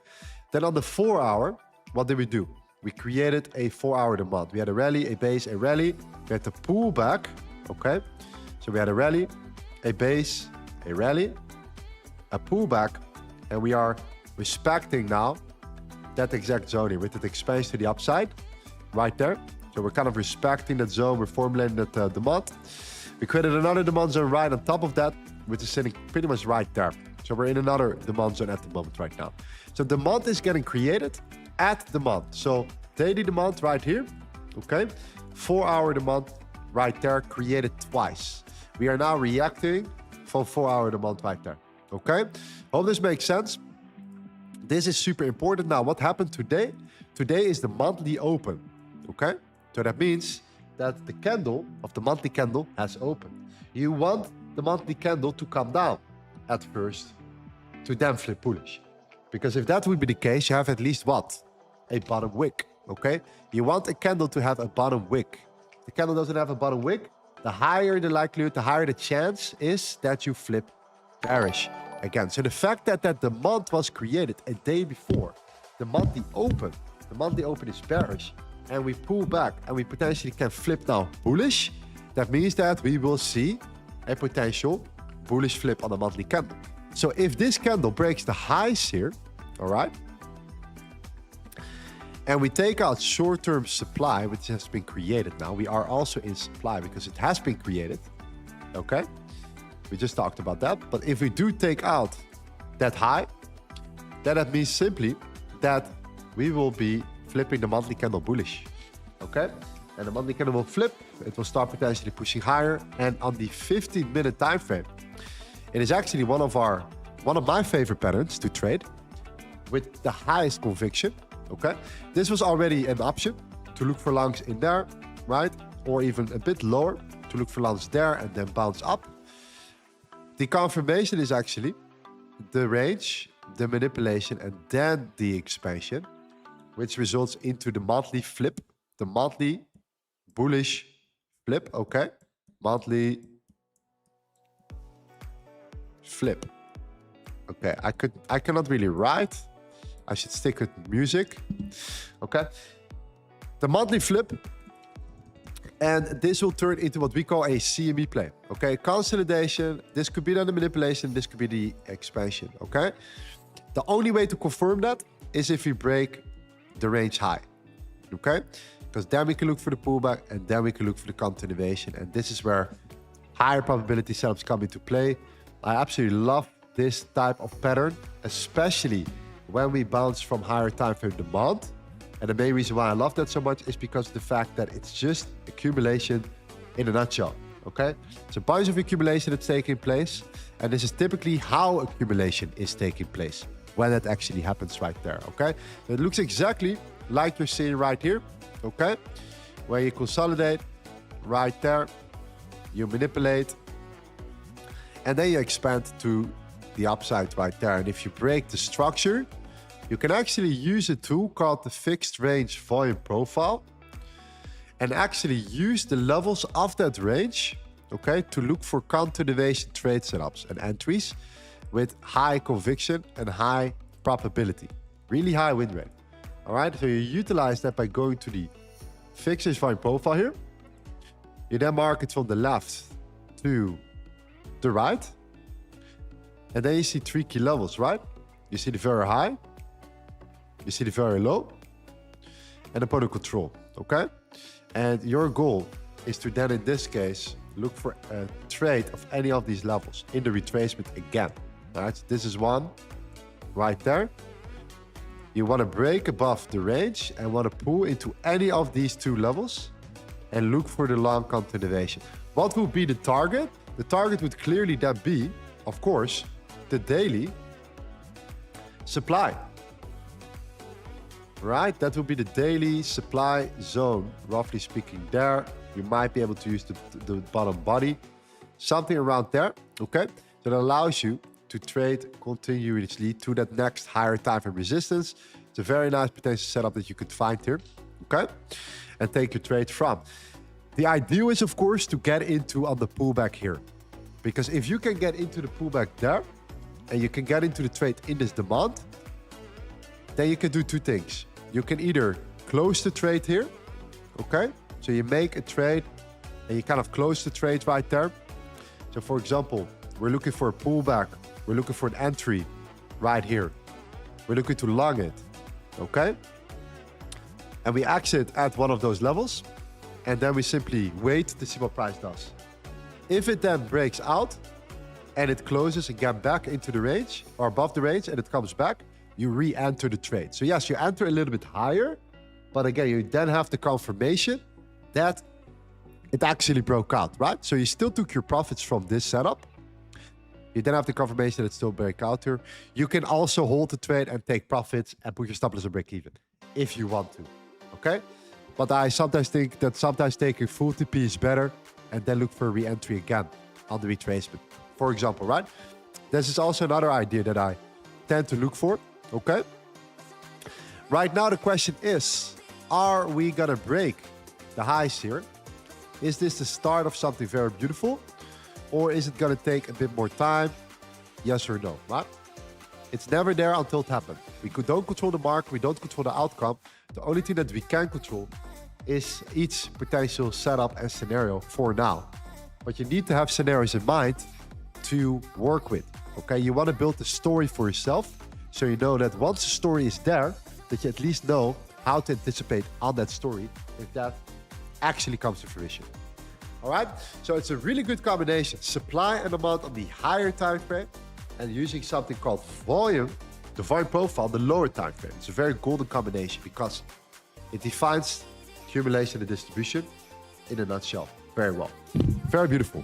then on the 4 hour, what did we do? We created a 4 hour demand. We had a rally, a base, a rally. We had to pull back. Okay, so we had a rally, a base, a rally, a pullback, and we are respecting now that exact zone here with that expansion to the upside right there. So we're kind of respecting that zone. We're formulating that demand. We created another demand zone right on top of that, which is sitting pretty much right there. So we're in another demand zone at the moment right now. So demand is getting created at demand. So daily demand right here, okay? 4 hour demand right there, created twice. We are now reacting from 4 hour demand right there, okay? Hope this makes sense. This is super important. Now, what happened today? Today is the monthly open, okay? So that means that the candle of the monthly candle has opened. You want the monthly candle to come down. at first to then flip bullish. Because if that would be the case, you have at least what? A bottom wick, okay? You want a candle to have a bottom wick. If the candle doesn't have a bottom wick, the higher the likelihood, the higher the chance is that you flip bearish again. So the fact that the demand was created a day before the monthly open is bearish, and we pull back and we potentially can flip now bullish, that means that we will see a potential bullish flip on a monthly candle. So if this candle breaks the highs here, all right, and we take out short-term supply, which has been created now, we are also in supply because it has been created, okay? We just talked about that. But if we do take out that high, then that means simply that we will be flipping the monthly candle bullish, okay? And the monthly candle will flip, it will start potentially pushing higher, and on the 15-minute time frame, it is actually one of my favorite patterns to trade with the highest conviction, okay? This was already an option to look for longs in there, right? Or even a bit lower to look for longs there and then bounce up. The confirmation is actually the range, the manipulation, and then the expansion, which results into the monthly flip, the monthly bullish flip, okay? Monthly flip. Okay, I cannot really write. I should stick with music. Okay. The monthly flip. And this will turn into what we call a CME play. Okay, consolidation. This could be then the manipulation. This could be the expansion. Okay. The only way to confirm that is if we break the range high. Okay. Because then we can look for the pullback and then we can look for the continuation. And this is where higher probability setups come into play. I absolutely love this type of pattern, especially when we bounce from higher time frame demand. And the main reason why I love that so much is because of the fact that it's just accumulation in a nutshell, okay? It's a bunch of accumulation that's taking place, and this is typically how accumulation is taking place, when it actually happens right there, okay? So it looks exactly like you're seeing right here, okay? Where you consolidate right there, you manipulate, and then you expand to the upside right there. And if you break the structure, you can actually use a tool called the fixed range volume profile and actually use the levels of that range, okay, to look for continuation trade setups and entries with high conviction and high probability, really high win rate. All right, so you utilize that by going to the fixed range volume profile here. You then mark it from the left to the right. And then you see three key levels, right? You see the very high, you see the very low, and the point of control, okay? And your goal is to then, in this case, look for a trade of any of these levels in the retracement again, all right? So this is one right there. You want to break above the range and want to pull into any of these two levels and look for the long continuation. What will be the target? The target would clearly then be, of course, the daily supply. Right, that will be the daily supply zone, roughly speaking there. You might be able to use the bottom body, something around there, okay? That allows you to trade continuously to that next higher time frame resistance. It's a very nice potential setup that you could find here, okay? And take your trade from. The ideal is, of course, to get into on the pullback here. Because if you can get into the pullback there, and you can get into the trade in this demand, then you can do two things. You can either close the trade here, okay? So you make a trade and you kind of close the trade right there. So for example, we're looking for a pullback. We're looking for an entry right here. We're looking to long it, okay? And we exit at one of those levels. And then we simply wait to see what price does. If it then breaks out and it closes again back into the range or above the range and it comes back, you re-enter the trade. So yes, you enter a little bit higher, but again, you then have the confirmation that it actually broke out, right? So you still took your profits from this setup. You then have the confirmation that it still broke out here. You can also hold the trade and take profits and put your stop loss and break even if you want to, okay? But I sometimes think that sometimes taking full TP is better and then look for a re-entry again on the retracement, for example, right? This is also another idea that I tend to look for, okay? Right now, the question is, are we gonna break the highs here? Is this the start of something very beautiful? Or is it gonna take a bit more time? Yes or no, right? It's never there until it happens. We don't control the market, we don't control the outcome. The only thing that we can control is each potential setup and scenario for now. But you need to have scenarios in mind to work with, okay? You wanna build the story for yourself, so you know that once the story is there, that you at least know how to anticipate on that story if that actually comes to fruition. All right, so it's a really good combination. Supply and demand on the higher time frame and using something called volume, the volume profile, the lower time frame. It's a very golden combination because it defines accumulation and distribution in a nutshell very well. Very beautiful.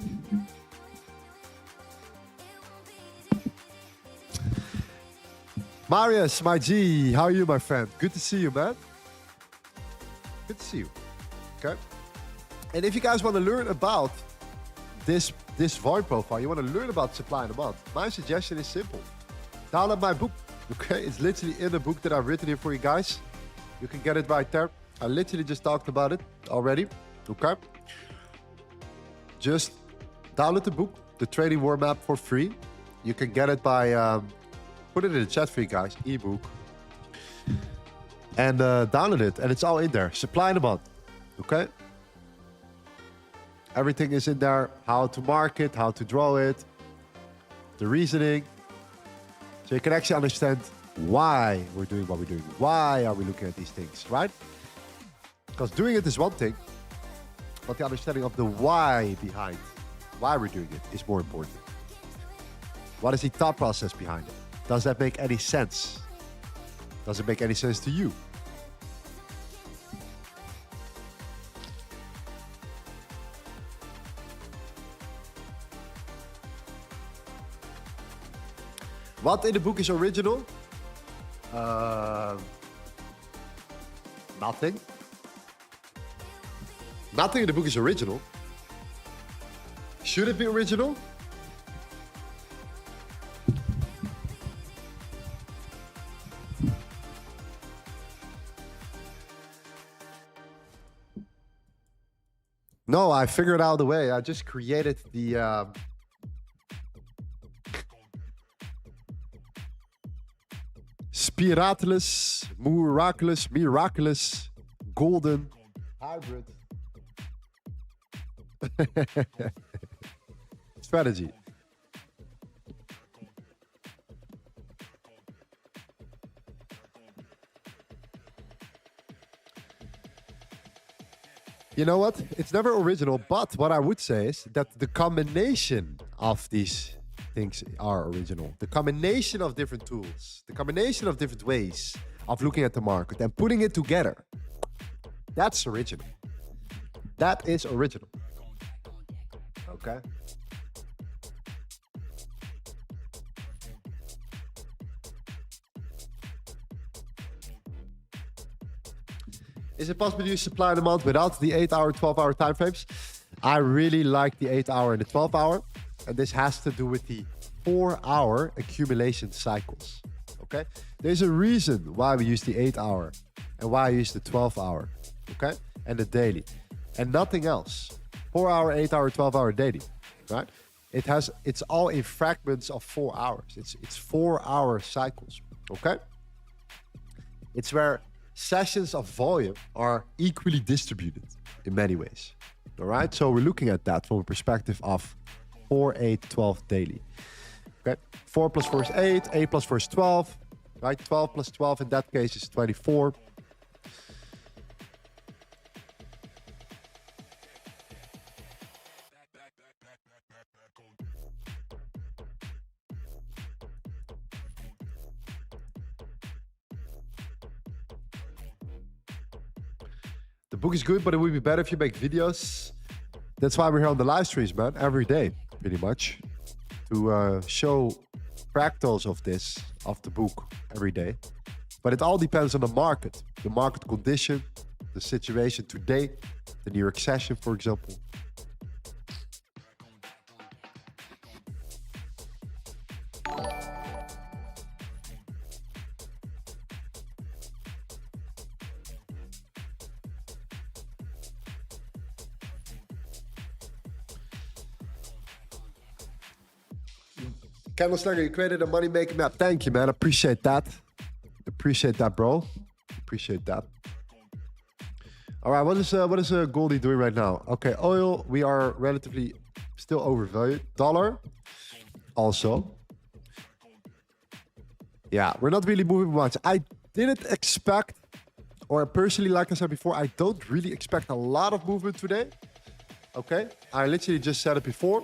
Marius, my G, how are you, my friend? Good to see you, man. Good to see you. Okay. And if you guys want to learn about this volume profile, you want to learn about supply and demand, my suggestion is simple. Download my book. Okay, it's literally in the book that I've written here for you guys. You can get it right there. I literally just talked about it already. Okay. Just download the book, the trading war map, for free. You can get it by put it in the chat for you guys, ebook, and download it, and it's all in there. Supply and demand. Okay. Everything is in there, how to market, how to draw it, the reasoning. So you can actually understand why we're doing what we're doing. Why are we looking at these things, right? Because doing it is one thing, but the understanding of the why behind why we're doing it is more important. What is the thought process behind it? Does that make any sense? Does it make any sense to you? What in the book is original? Nothing. Nothing in the book is original. Should it be original? No, I figured out the way. I just created the... Spirateless, miraculous, golden, hybrid strategy. You know what? It's never original, but what I would say is that the combination of these things are original. The combination of different tools, the combination of different ways of looking at the market and putting it together, that's original. That is original. Okay. Is it possible to use supply and demand without the 8-hour, 12-hour time frames? I really like the 8-hour and the 12-hour. And this has to do with the 4-hour accumulation cycles, okay? There's a reason why we use the 8-hour and why I use the 12-hour, okay? And the daily, and nothing else. 4-hour, 8-hour, 12-hour daily, right? It's all in fragments of 4 hours. It's 4-hour cycles, okay? It's where sessions of volume are equally distributed in many ways, all right? So we're looking at that from a perspective of 4, 8, 12 daily. Okay, 4 plus 4 is 8, 8 plus 4 is 12, right? 12 plus 12 in that case is 24. The book is good, but it would be better if you make videos. That's why we're here on the live streams, man, every day, pretty much, to show fractals of the book every day. But it all depends on the market condition, the situation today, the New York session, for example. Candle Slugger, you created a money making map. Thank you, man. Appreciate that. Appreciate that, bro. Appreciate that. All right, what is Goldie doing right now? Okay, oil, we are relatively still overvalued. Dollar, also. Yeah, we're not really moving much. I didn't expect, or personally, like I said before, I don't really expect a lot of movement today. Okay, I literally just said it before.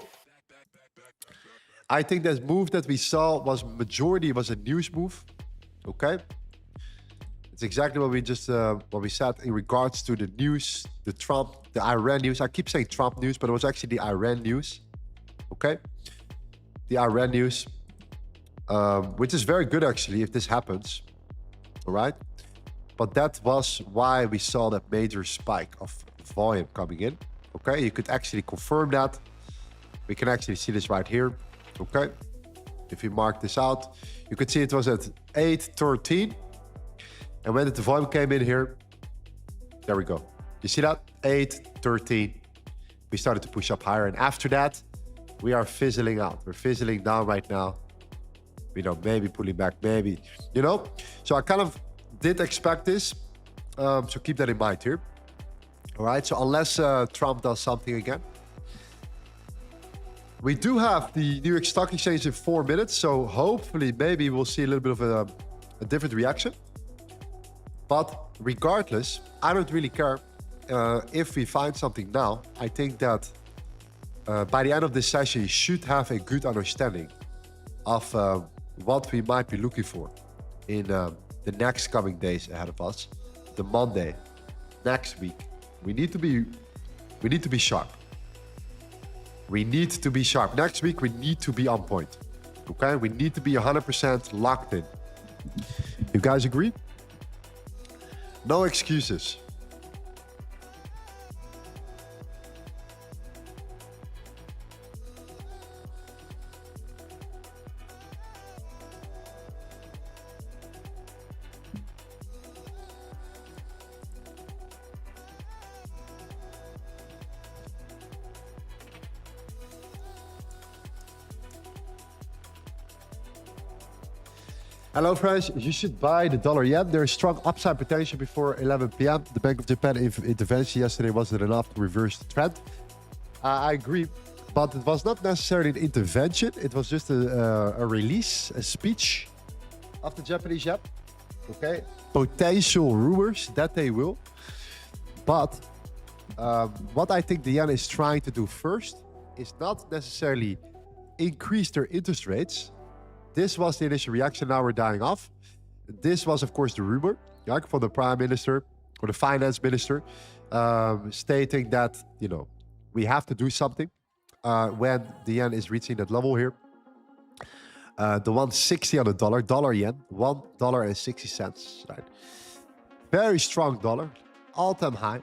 I think that move that we saw was majority was a news move. Okay, it's exactly what we just what we said in regards to the news, the Trump, the Iran news. I keep saying Trump news, but it was actually the Iran news. Okay, the Iran news, which is very good actually if this happens. All right, but that was why we saw that major spike of volume coming in. Okay, you could actually confirm that. We can actually see this right here. Okay, if you mark this out, you could see it was at 813, and when the volume came in here, there we go. You see that 813, we started to push up higher, and after that, we are fizzling out. We're fizzling down right now. You know, maybe pulling back, maybe, you know. So I kind of did expect this, so keep that in mind here. All right, so unless Trump does something again. We do have the New York Stock Exchange in 4 minutes, so hopefully maybe we'll see a little bit of a different reaction. But regardless, I don't really care if we find something now. I think that by the end of this session, you should have a good understanding of what we might be looking for in the next coming days ahead of us. The Monday, next week, we need to be sharp. We need to be sharp. Next week, we need to be on point. Okay? We need to be 100% locked in. You guys agree? No excuses. Hello friends, you should buy the dollar yen. There is strong upside potential before 11 p.m. The Bank of Japan intervention yesterday wasn't enough to reverse the trend. I agree, but it was not necessarily an intervention. It was just a release, a speech of the Japanese yen. Okay, potential rumors that they will. But what I think the yen is trying to do first is not necessarily increase their interest rates. This was the initial reaction. Now we're dying off. This was, of course, the rumor, like from the prime minister or the finance minister, stating that, you know, we have to do something when the yen is reaching that level here. The 160 on the dollar yen, $1.60, right? Very strong dollar, all-time high.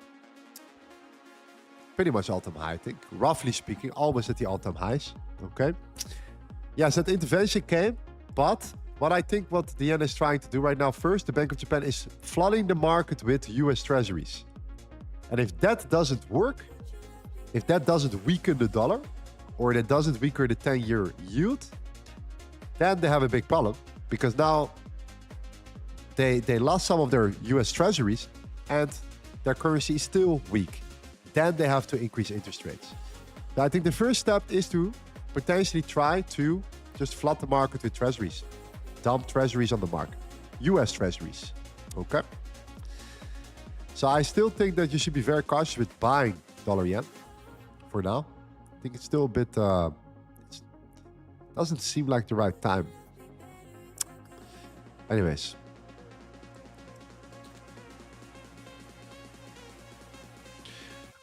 Pretty much all-time high, I think. Roughly speaking, almost at the all-time highs, okay? Yes, that intervention came, but what I think what the yen is trying to do right now, first, the Bank of Japan is flooding the market with US treasuries. And if that doesn't work, if that doesn't weaken the dollar, or that doesn't weaken the 10-year yield, then they have a big problem, because now they lost some of their US treasuries and their currency is still weak. Then they have to increase interest rates. So I think the first step is to potentially try to just flood the market with treasuries. Dump treasuries on the market. US treasuries. Okay? So I still think that you should be very cautious with buying dollar yen for now. I think it's still a bit... it doesn't seem like the right time. Anyways.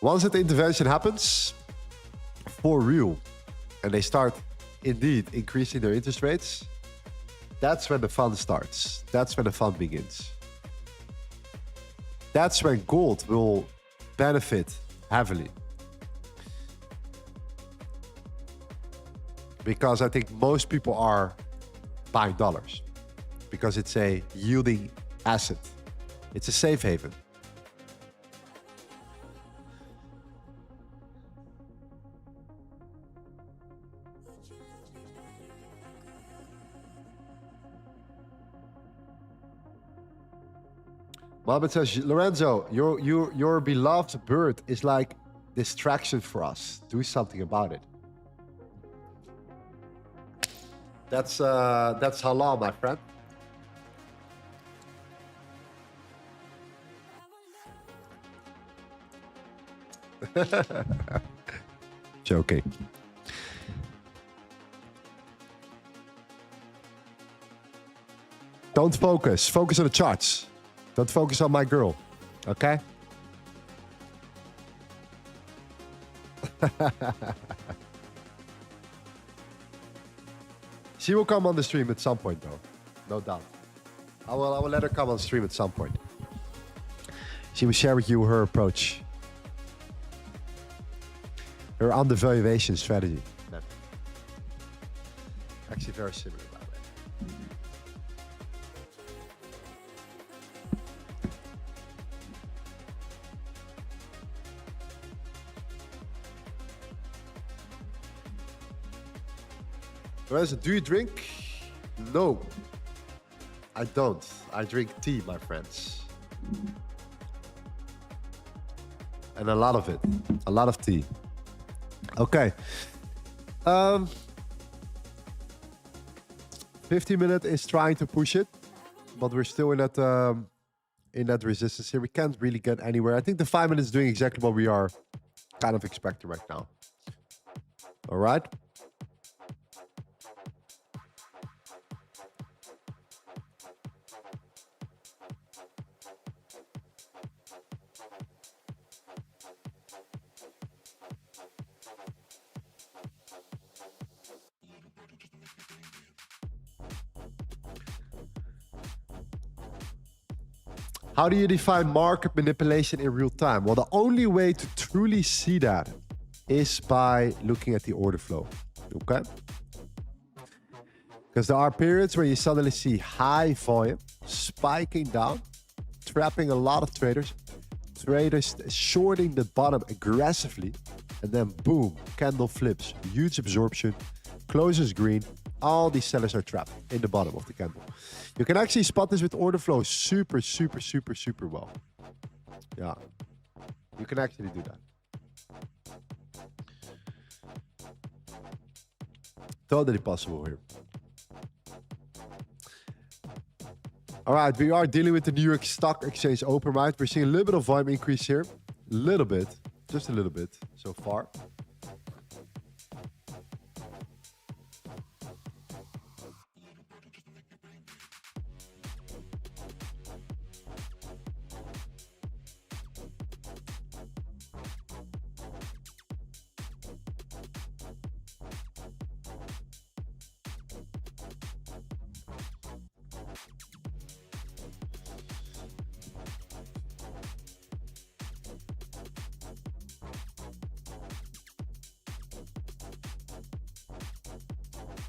Once that intervention happens, for real, and they start indeed increasing their interest rates, that's when the fun starts. That's when the fun begins. That's when gold will benefit heavily. Because I think most people are buying dollars because it's a yielding asset. It's a safe haven. Mohammed says, Lorenzo, your beloved bird is like distraction for us. Do something about it. That's halal, my friend. Joking. Don't focus. Focus on the charts. Don't focus on my girl. Okay? She will come on the stream at some point, though. No doubt. I will let her come on stream at some point. She will share with you her approach. Her undervaluation strategy. Actually very similar, by the way. Lorenzo, do you drink? No, I don't. I drink tea, my friends. And a lot of it. A lot of tea. Okay. 15 minutes is trying to push it, but we're still in that resistance here. We can't really get anywhere. I think the 5 minutes is doing exactly what we are kind of expecting right now. All right. How do you define market manipulation in real time? Well, the only way to truly see that is by looking at the order flow, okay? Because there are periods where you suddenly see high volume spiking down, trapping a lot of traders shorting the bottom aggressively, and then boom, candle flips, huge absorption, closes green. All these sellers are trapped in the bottom of the candle. You can actually spot this with order flow super well. Yeah, you can actually do that. Totally possible here. All right, we are dealing with the New York Stock Exchange open, right? We're seeing a little bit of volume increase here. A little bit, just a little bit so far.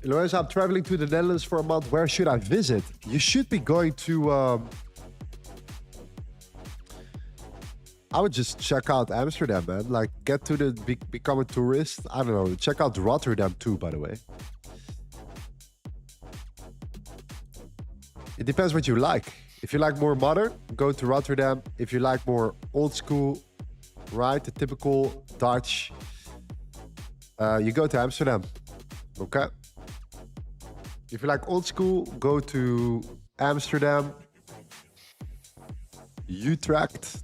Lorenzo, I'm traveling to the Netherlands for a month. Where should I visit? You should be going to... I would just check out Amsterdam, man. Like, get to the... become a tourist. I don't know. Check out Rotterdam too, by the way. It depends what you like. If you like more modern, go to Rotterdam. If you like more old school, right? The typical Dutch, you go to Amsterdam. Okay? If you like old school, go to Amsterdam, Utrecht,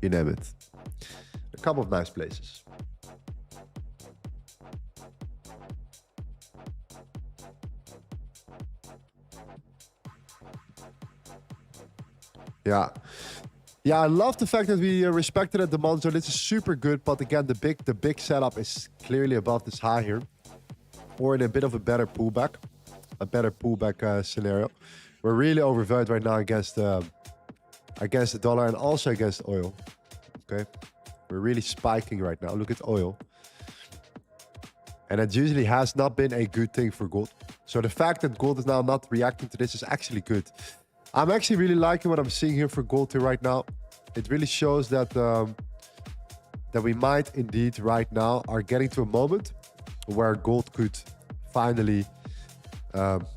you name it. A couple of nice places. Yeah. Yeah, I love the fact that we respected at the demand zone. This is super good, but again, the big setup is clearly above this high here, or in a bit of a better pullback, scenario. We're really overvalued right now against the dollar and also against oil. Okay, we're really spiking right now. Look at oil. And it usually has not been a good thing for gold. So the fact that gold is now not reacting to this is actually good. I'm actually really liking what I'm seeing here for gold here right now. It really shows that that we might indeed right now are getting to a moment where gold could finally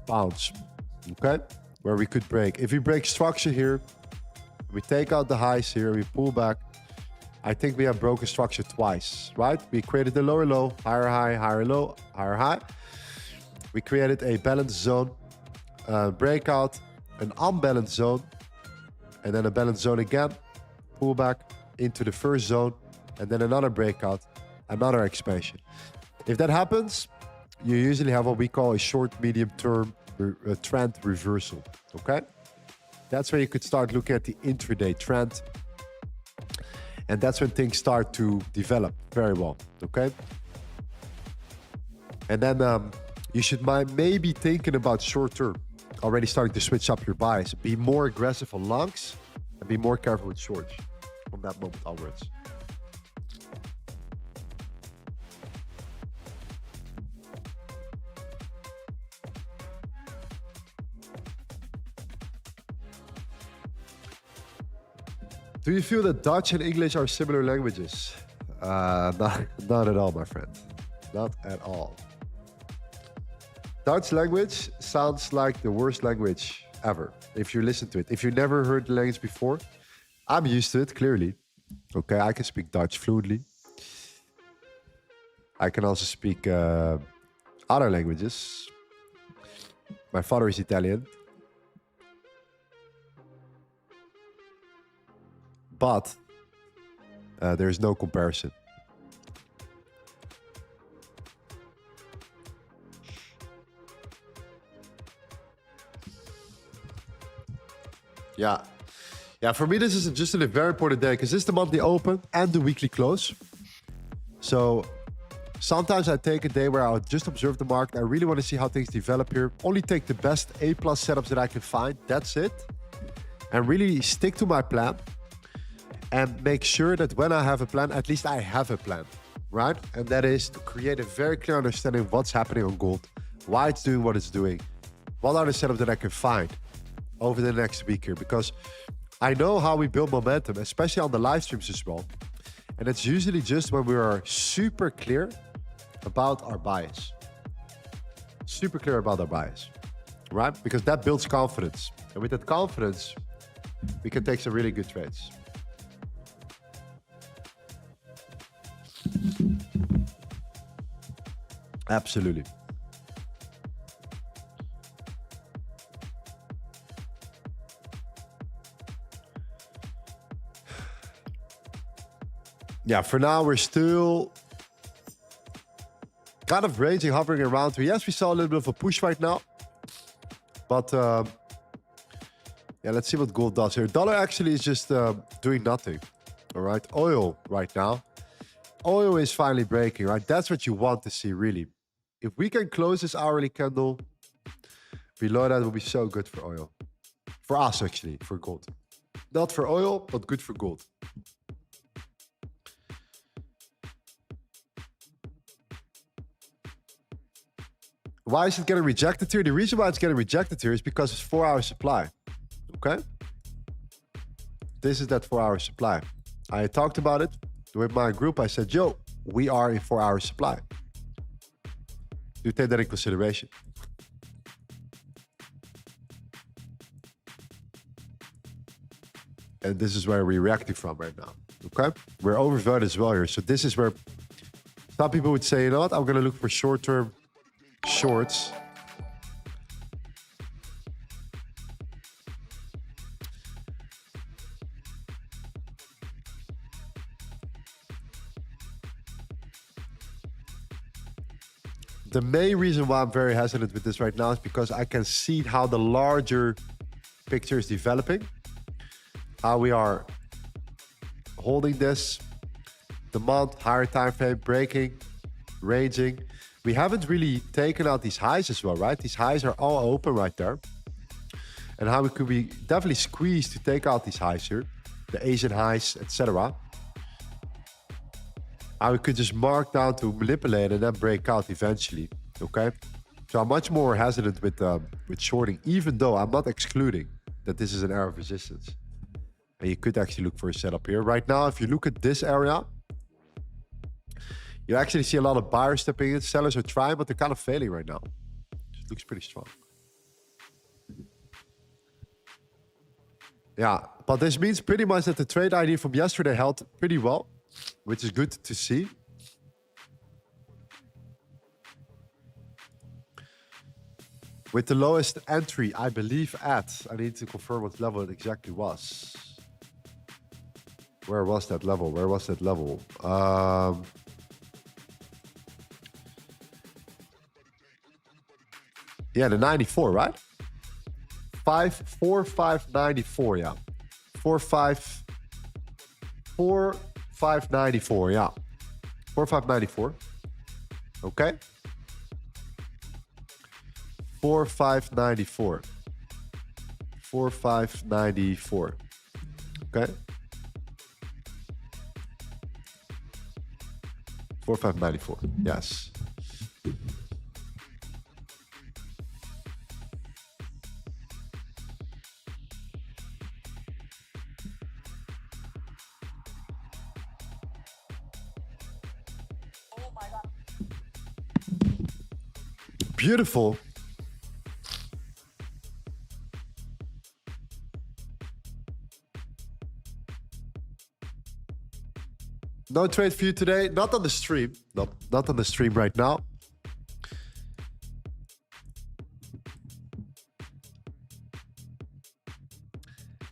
bounce, okay? Where we could break. If we break structure here, we take out the highs here, we pull back. I think we have broken structure twice, right? We created a lower low, higher high, higher low, higher high. We created a balanced zone, breakout, an unbalanced zone, and then a balanced zone again, pull back into the first zone, and then another breakout, another expansion. If that happens, you usually have what we call a short, medium term trend reversal, okay? That's where you could start looking at the intraday trend. And that's when things start to develop very well, okay? And then you should maybe thinking about short term, already starting to switch up your buys. Be more aggressive on longs and be more careful with shorts from that moment onwards. Do you feel that Dutch and English are similar languages? Not at all, my friend. Not at all. Dutch language sounds like the worst language ever, if you listen to it. If you never heard the language before, I'm used to it, clearly. Okay, I can speak Dutch fluently. I can also speak other languages. My father is Italian. But there is no comparison. Yeah. Yeah, for me, this is just a very important day because this is the monthly open and the weekly close. So sometimes I take a day where I'll just observe the market. I really want to see how things develop here. Only take the best A+ setups that I can find. That's it. And really stick to my plan. And make sure that when I have a plan, at least I have a plan, right? And that is to create a very clear understanding of what's happening on gold, why it's doing what it's doing, what are the setups that I can find over the next week here. Because I know how we build momentum, especially on the live streams as well. And it's usually just when we are super clear about our bias. Super clear about our bias, right? Because that builds confidence. And with that confidence, we can take some really good trades. Absolutely. Yeah, for now, we're still kind of ranging, hovering around. Yes, we saw a little bit of a push right now. But yeah, let's see what gold does here. Dollar actually is just doing nothing. All right, oil right now. Oil is finally breaking, right? That's what you want to see, really. If we can close this hourly candle below that, will be so good for oil. For us, actually, for gold. Not for oil, but good for gold. Why is it getting rejected here? The reason why it's getting rejected here is because it's 4-hour supply. Okay? This is that 4-hour supply. I talked about it with my group. I said, yo, we are in 4-hour supply. Do take that in consideration. And this is where we're reacting from right now. Okay? We're overvalued as well here. So this is where some people would say, you know what? I'm going to look for short-term shorts. The main reason why I'm very hesitant with this right now is because I can see how the larger picture is developing, how we are holding this, the month, higher time frame, breaking, ranging. We haven't really taken out these highs as well, right? These highs are all open right there. And how we could be definitely squeezed to take out these highs here, the Asian highs, etc. I could just mark down to manipulate and then break out eventually. Okay, so I'm much more hesitant with shorting, even though I'm not excluding that this is an area of resistance. And you could actually look for a setup here. Right now, if you look at this area, you actually see a lot of buyers stepping in. Sellers are trying, but they're kind of failing right now. It looks pretty strong. Yeah, but this means pretty much that the trade ID from yesterday held pretty well, which is good to see. With the lowest entry, I believe at, I need to confirm what level it exactly was. Where was that level? Where was that level? Yeah, the 94, right? 4594, yeah. 4594, yeah. 4594. Okay. 4594. 4594. Okay. 4594. Yes. Beautiful. No trade for you today. Not on the stream. No, not on the stream right now.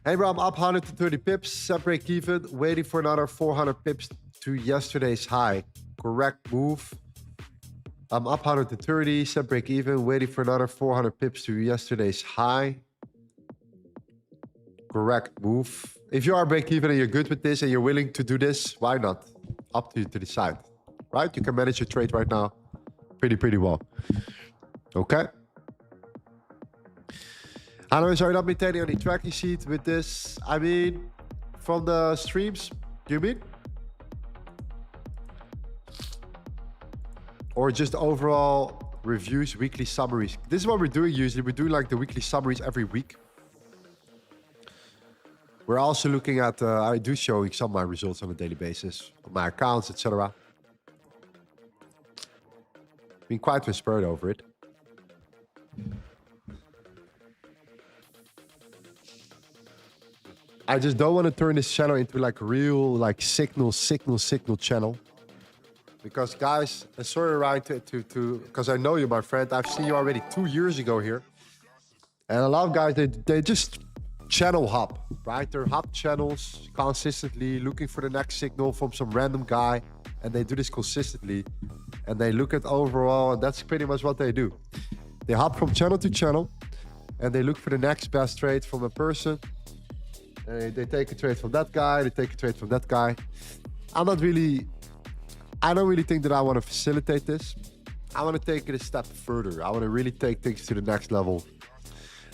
Hey bro, I'm up 130 pips, set break even, waiting for another 400 pips to yesterday's high. Correct move. I'm up 130, set break even, waiting for another 400 pips to yesterday's high. Correct move. If you are break even and you're good with this and you're willing to do this, why not? Up to you to decide, right? You can manage your trade right now pretty well. Okay. Anyways, are you not maintaining any tracking sheet with this? I mean, from the streams, do you mean? Or just overall reviews, weekly summaries? This is what we're doing usually. We're doing like the weekly summaries every week. We're also looking at, I do showing some of my results on a daily basis, on my accounts, etc. Been quite transparent over it. I just don't want to turn this channel into like a real like signal channel. Because guys, and sorry, Ryan, because I know you, my friend. I've seen you already 2 years ago here. And a lot of guys, they just channel hop, right? They're hop channels consistently, looking for the next signal from some random guy. And they do this consistently. And they look at overall, and that's pretty much what they do. They hop from channel to channel. And they look for the next best trade from a person. They take a trade from that guy. They take a trade from that guy. I don't really think that I want to facilitate this. I want to take it a step further. I want to really take things to the next level.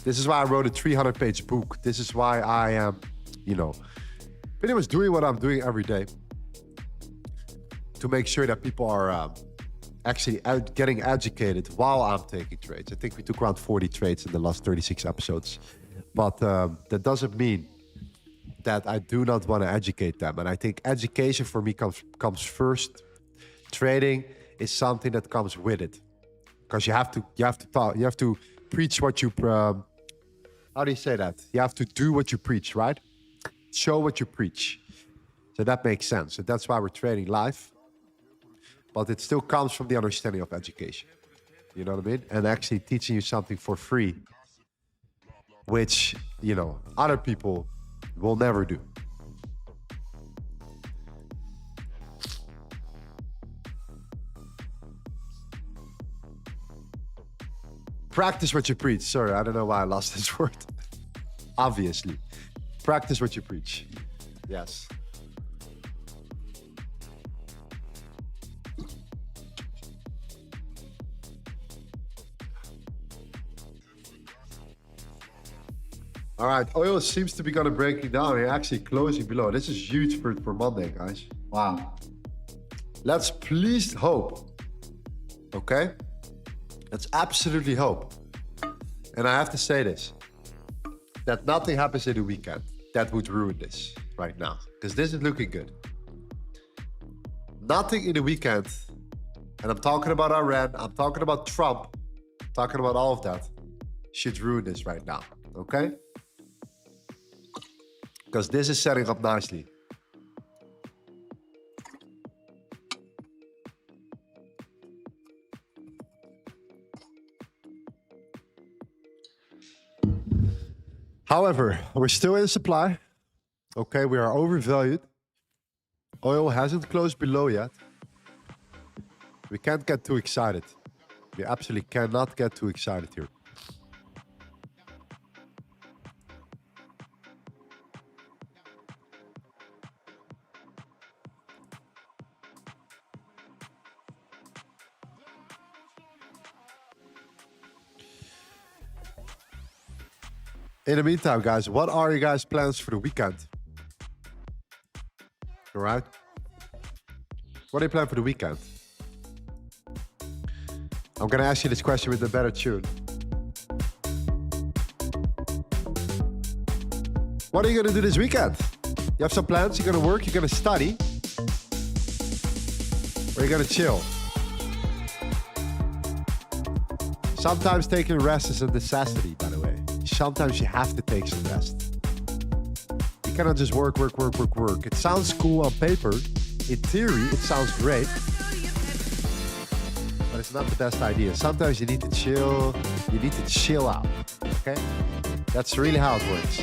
This is why I wrote a 300-page book. This is why I am, pretty much doing what I'm doing every day to make sure that people are actually getting educated while I'm taking trades. I think we took around 40 trades in the last 36 episodes. But that doesn't mean that I do not want to educate them. And I think education for me comes first. Trading is something that comes with it, because you have to talk, you have to preach what you how do you say that? You have to do what you preach, right? Show what you preach. So that makes sense. So that's why we're trading live. But it still comes from the understanding of education. You know what I mean? And actually teaching you something for free, which, other people will never do. Practice what you preach. Sorry, I don't know why I lost this word. Obviously. Practice what you preach. Yes. All right, oil seems to be gonna breaking down. We're actually closing below. This is huge for Monday, guys. Wow. Let's please hope. Okay? Let's absolutely hope. And I have to say this, that nothing happens in the weekend that would ruin this right now, because this is looking good. Nothing in the weekend, and I'm talking about Iran, I'm talking about Trump, I'm talking about all of that, should ruin this right now, okay? Because this is setting up nicely. However, we're still in supply. Okay, we are overvalued. Oil hasn't closed below yet. We can't get too excited. We absolutely cannot get too excited here. In the meantime, guys, what are your guys' plans for the weekend? All right. What do you plan for the weekend? I'm going to ask you this question with a better tune. What are you going to do this weekend? You have some plans? You're going to work? You're going to study? Or you're going to chill? Sometimes taking rest is a necessity, by the way. Sometimes you have to take some rest. You cannot just work. It sounds cool on paper. In theory, it sounds great. But it's not the best idea. Sometimes you need to chill. You need to chill out. Okay? That's really how it works.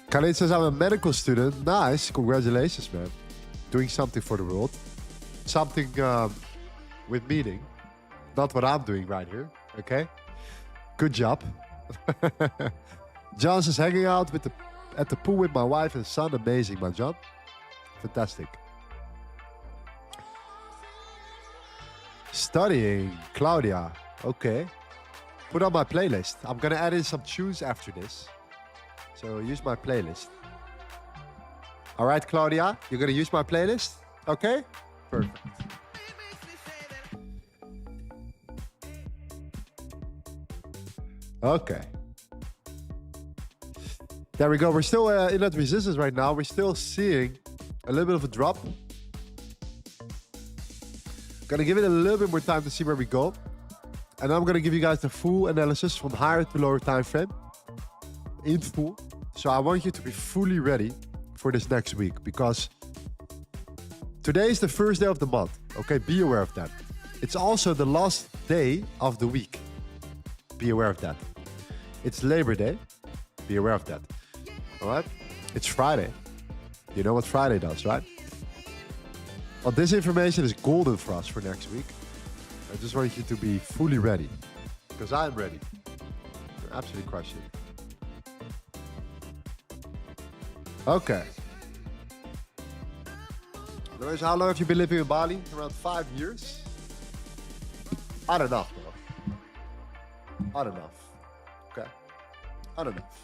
Khalid says, I'm a medical student. Nice. Congratulations, man. Doing something for the world. Something with meaning. Not what I'm doing right here. Okay? Good job. John says, hanging out at the pool with my wife and son. Amazing, man, John. Fantastic. Studying. Claudia. Okay. Put on my playlist. I'm going to add in some tunes after this. So use my playlist. All right, Claudia, you're going to use my playlist? Okay? Perfect. Okay. There we go. We're still in that resistance right now. We're still seeing a little bit of a drop. Gonna give it a little bit more time to see where we go. And I'm gonna give you guys the full analysis from higher to lower time frame. In full. So I want you to be fully ready for this next week, because today is the first day of the month. Okay, be aware of that. It's also the last day of the week. Be aware of that. It's Labor Day. Be aware of that. All right? It's Friday. You know what Friday does, right? Well, this information is golden for us for next week. I just want you to be fully ready, because I'm ready. We're absolutely crushing it. Okay. Lorenzo, how long have you been living in Bali? Around 5 years? Not enough, bro. Not enough. Okay. Not enough.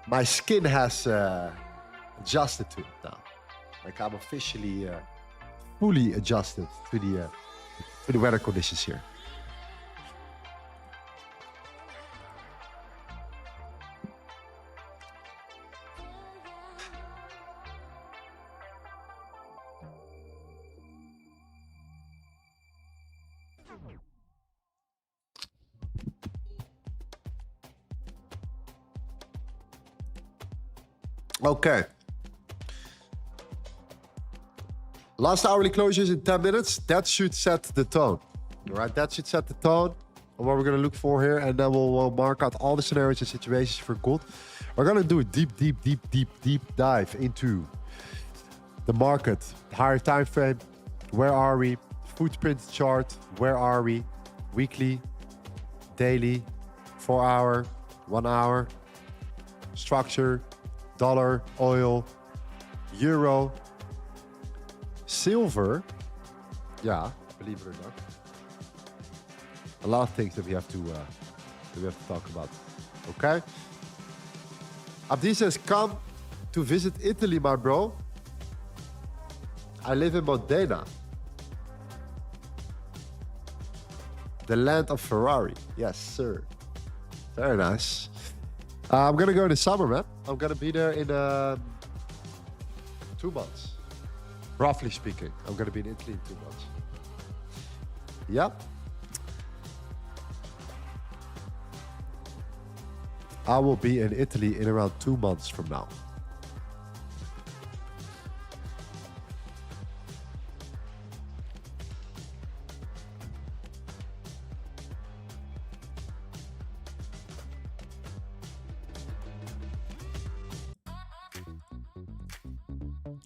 My skin has adjusted to it now. Like I'm officially fully adjusted to the weather conditions here. Okay. Last hourly closures in 10 minutes. That should set the tone. All right, that should set the tone of what we're going to look for here. And then we'll mark out all the scenarios and situations for gold. We're going to do a deep dive into the market. Higher time frame. Where are we? Footprint chart. Where are we? Weekly, daily, 4 hour, 1 hour. Structure. Dollar, oil, euro, Silver, yeah, believe it or not. A lot of things that we have to talk about. Okay. Abdi says, come to visit Italy, my bro. I live in Modena, the land of Ferrari. Yes, sir. Very nice. I'm gonna go in the summer, man. I'm gonna be there in 2 months. Roughly speaking, I'm gonna be in Italy in 2 months. Yep. I will be in Italy in around 2 months from now.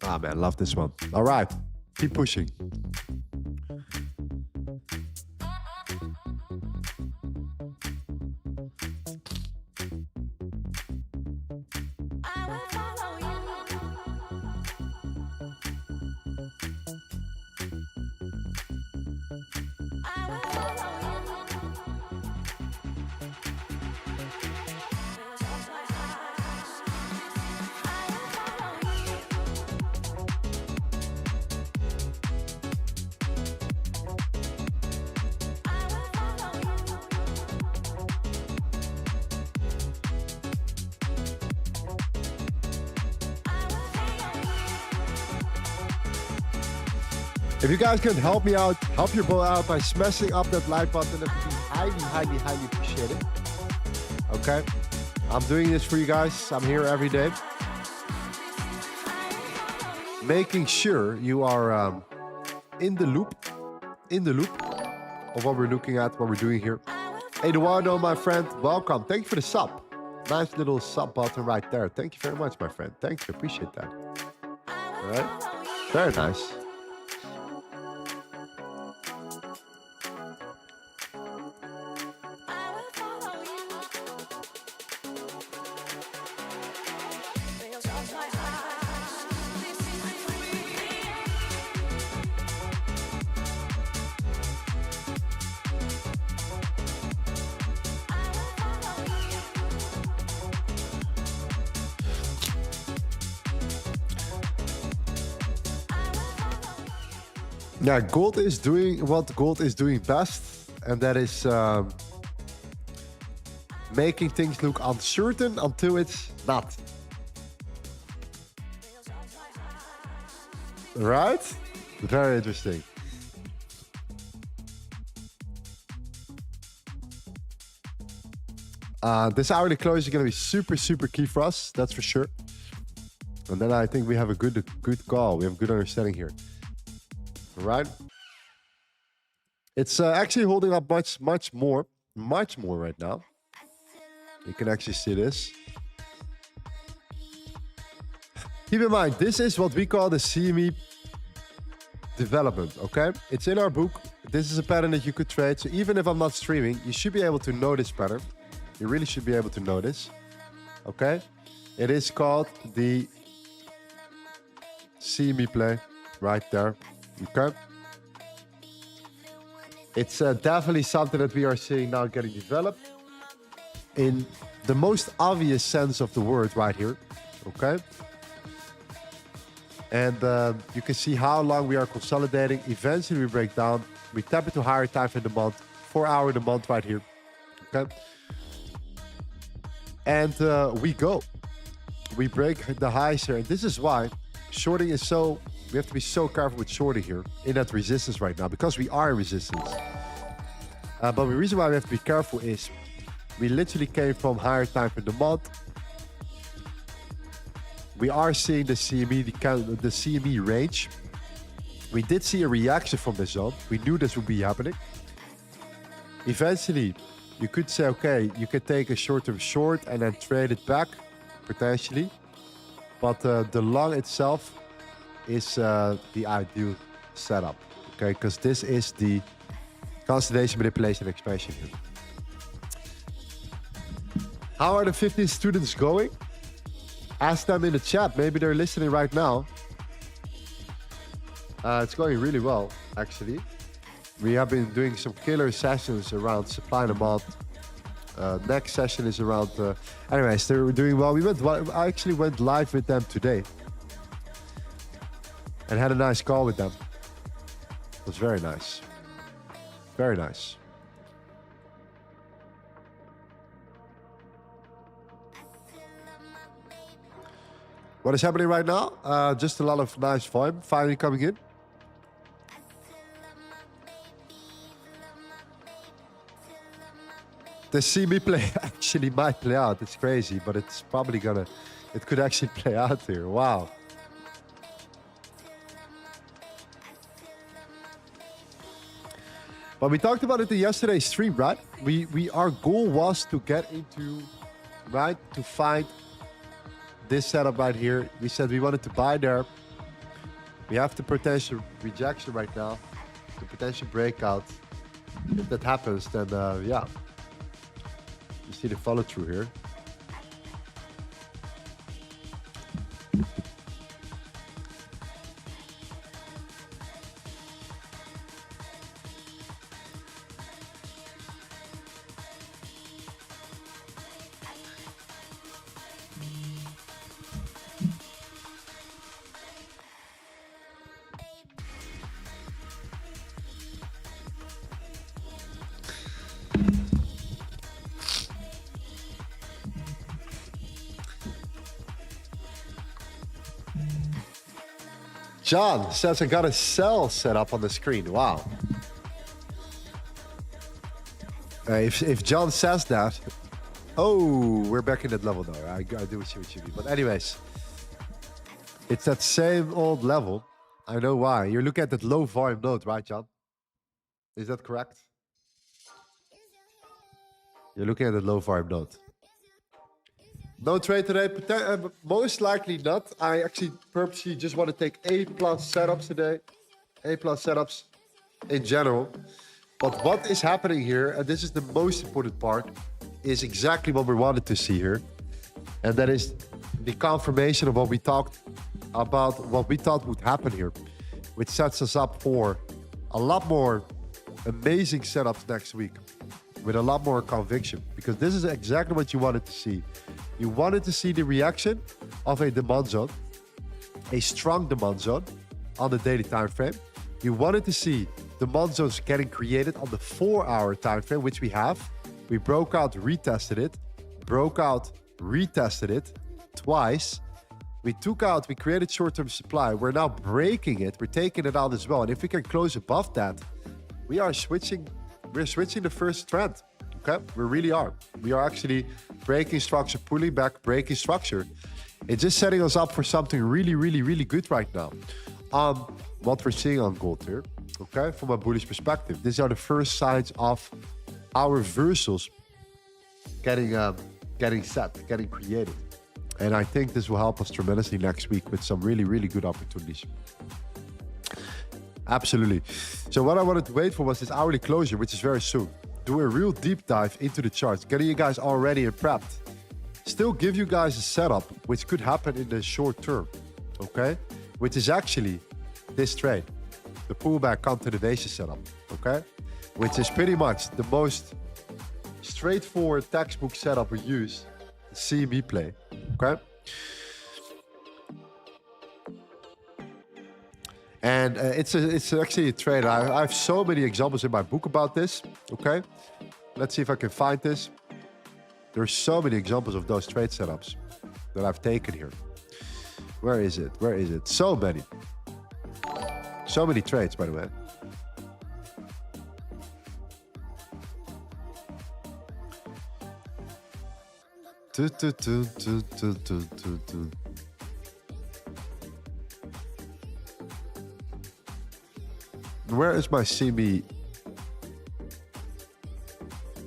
Ah, man, love this one. All right, keep pushing. If you guys can help me out, help your boy out by smashing up that like button, that would be highly appreciated. Okay? I'm doing this for you guys. I'm here every day. Making sure you are in the loop of what we're looking at, what we're doing here. Eduardo, my friend, welcome. Thank you for the sub. Nice little sub button right there. Thank you very much, my friend. Thank you. Appreciate that. All right? Very nice. Yeah, gold is doing what gold is doing best, and that is making things look uncertain until it's not. Right? Very interesting. This hourly close is going to be super key for us, that's for sure. And then I think we have a good call. We have a good understanding here. Right? It's actually holding up much more right now. You can actually see this. Keep in mind, this is what we call the CME development, okay? It's in our book. This is a pattern that you could trade. So even if I'm not streaming, you should be able to know this pattern. You really should be able to know this, okay? It is called the CME play right there. Okay. It's definitely something that we are seeing now getting developed in the most obvious sense of the word right here. Okay. And you can see how long we are consolidating. Eventually we break down. We tap into higher time in the month, 4 hour in the month right here. Okay. And we go. We break the highs here. And this is why shorting is so... We have to be so careful with shorting here in that resistance right now because we are in resistance. But the reason why we have to be careful is we literally came from higher time in the month. We are seeing the CME range. We did see a reaction from the zone. We knew this would be happening. Eventually, you could say, okay, you can take a short-term short and then trade it back, potentially. But the long itself is the ideal setup, okay? Because this is the constellation manipulation expansion here. How are the 15 students going? Ask them in the chat. Maybe they're listening right now. It's going really well, actually. We have been doing some killer sessions around supply and demand. Next session is around... anyways, they're doing well. I actually went live with them today. And had a nice call with them. It was very nice. Very nice. What is happening right now? Just a lot of nice volume finally coming in. The CB play actually might play out. It's crazy, but it's probably gonna... It could actually play out here. Wow. But we talked about it in yesterday's stream, right? Our goal was to get into, right, to find this setup right here. We said we wanted to buy there. We have the potential rejection right now, the potential breakout. If that happens, then yeah, you see the follow through here. John says I got a sell set up on the screen. Wow. If John says that, oh, we're back in that level though. I do see what you mean. But anyways, it's that same old level. I know why. You're looking at that low volume node, right, John? Is that correct? You're looking at the low volume node. No trade today, most likely not. I actually purposely just want to take A+ setups today. A+ setups in general. But what is happening here, and this is the most important part, is exactly what we wanted to see here. And that is the confirmation of what we talked about, what we thought would happen here, which sets us up for a lot more amazing setups next week with a lot more conviction, because this is exactly what you wanted to see. You wanted to see the reaction of a demand zone, a strong demand zone on the daily time frame. You wanted to see demand zones getting created on the 4-hour time frame, which we have. We broke out, retested it, broke out, retested it twice. We took out, we created short-term supply. We're now breaking it. We're taking it out as well. And if we can close above that, we're switching the first trend. Okay, we really are. We are actually breaking structure, pulling back, breaking structure. It's just setting us up for something really, really, really good right now. What we're seeing on gold here, okay, from a bullish perspective, these are the first signs of our reversals getting set, getting created. And I think this will help us tremendously next week with some really, really good opportunities. Absolutely. So what I wanted to wait for was this hourly closure, which is very soon. Do a real deep dive into the charts, getting you guys all ready and prepped. Still give you guys a setup, which could happen in the short term, okay? Which is actually this trade, the pullback continuation setup, okay? Which is pretty much the most straightforward textbook setup we use, the CME play, okay? And it's actually a trade. I have so many examples in my book about this, okay? Let's see if I can find this. There's so many examples of those trade setups that I've taken here. Where is it? Where is it? So many. So many trades, by the way. Where is my CME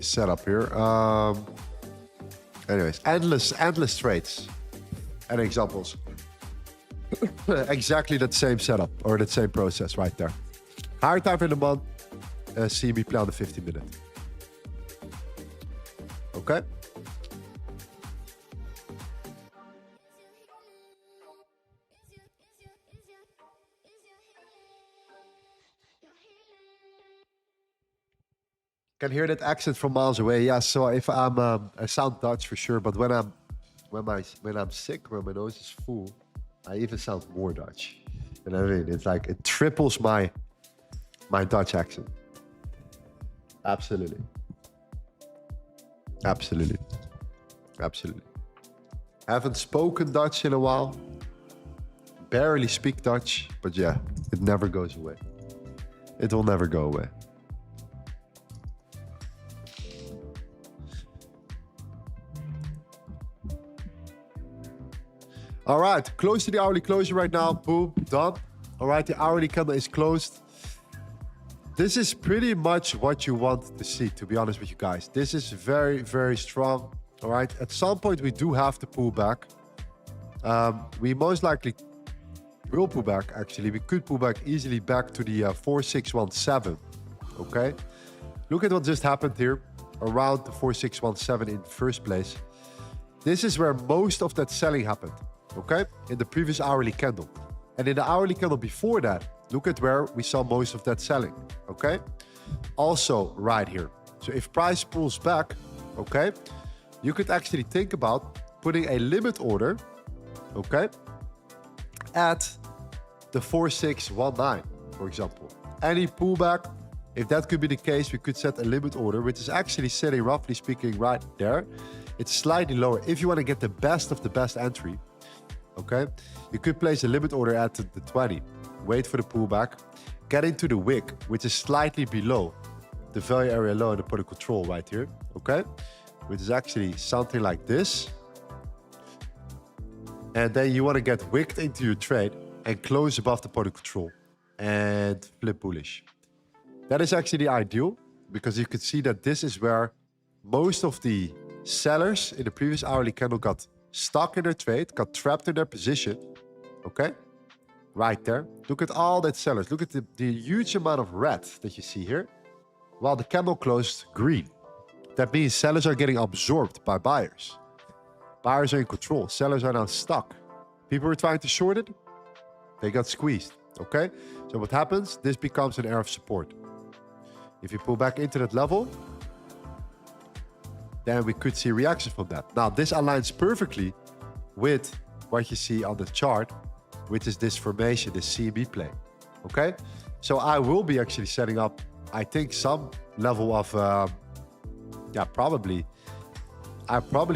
setup here? Anyways, endless trades and examples. Exactly that same setup or that same process right there. Higher time in the month, CME play on the 50-minute. Okay. Can hear that accent from miles away. Yeah, so if I'm I sound Dutch for sure, but when I'm sick, when my nose is full, I even sound more Dutch. You know what I mean? It's like it triples my Dutch accent. Absolutely. Absolutely. Absolutely. Haven't spoken Dutch in a while. Barely speak Dutch, but yeah, it never goes away. It will never go away. All right, close to the hourly closure right now. Boom, done. All right, the hourly candle is closed. This is pretty much what you want to see, to be honest with you guys. This is very, very strong. All right, at some point we do have to pull back. We most likely will pull back, actually. We could pull back easily back to the 4617, okay? Look at what just happened here, around the 4617 in the first place. This is where most of that selling happened, okay? In the previous hourly candle. And in the hourly candle before that, look at where we saw most of that selling, okay? Also right here. So if price pulls back, okay, you could actually think about putting a limit order, okay, at the 4619, for example. Any pullback, if that could be the case, we could set a limit order, which is actually sitting, roughly speaking, right there. It's slightly lower. If you want to get the best of the best entry, okay, you could place a limit order at the 20. Wait for the pullback. Get into the wick, which is slightly below the value area low in the product control right here, okay? Which is actually something like this. And then you want to get wicked into your trade and close above the product control and flip bullish. That is actually the ideal, because you could see that this is where most of the sellers in the previous hourly candle got stuck in their trade, got trapped in their position, okay? Right there. Look at all that sellers. Look at the huge amount of red that you see here, while the candle closed green. That means sellers are getting absorbed by buyers. Buyers are in control. Sellers are now stuck. People were trying to short it. They got squeezed, okay? So what happens? This becomes an area of support. If you pull back into that level, then we could see reaction from that. Now, this aligns perfectly with what you see on the chart, which is this formation, this CME play, okay? So I will be actually setting up, I think, some level of, I probably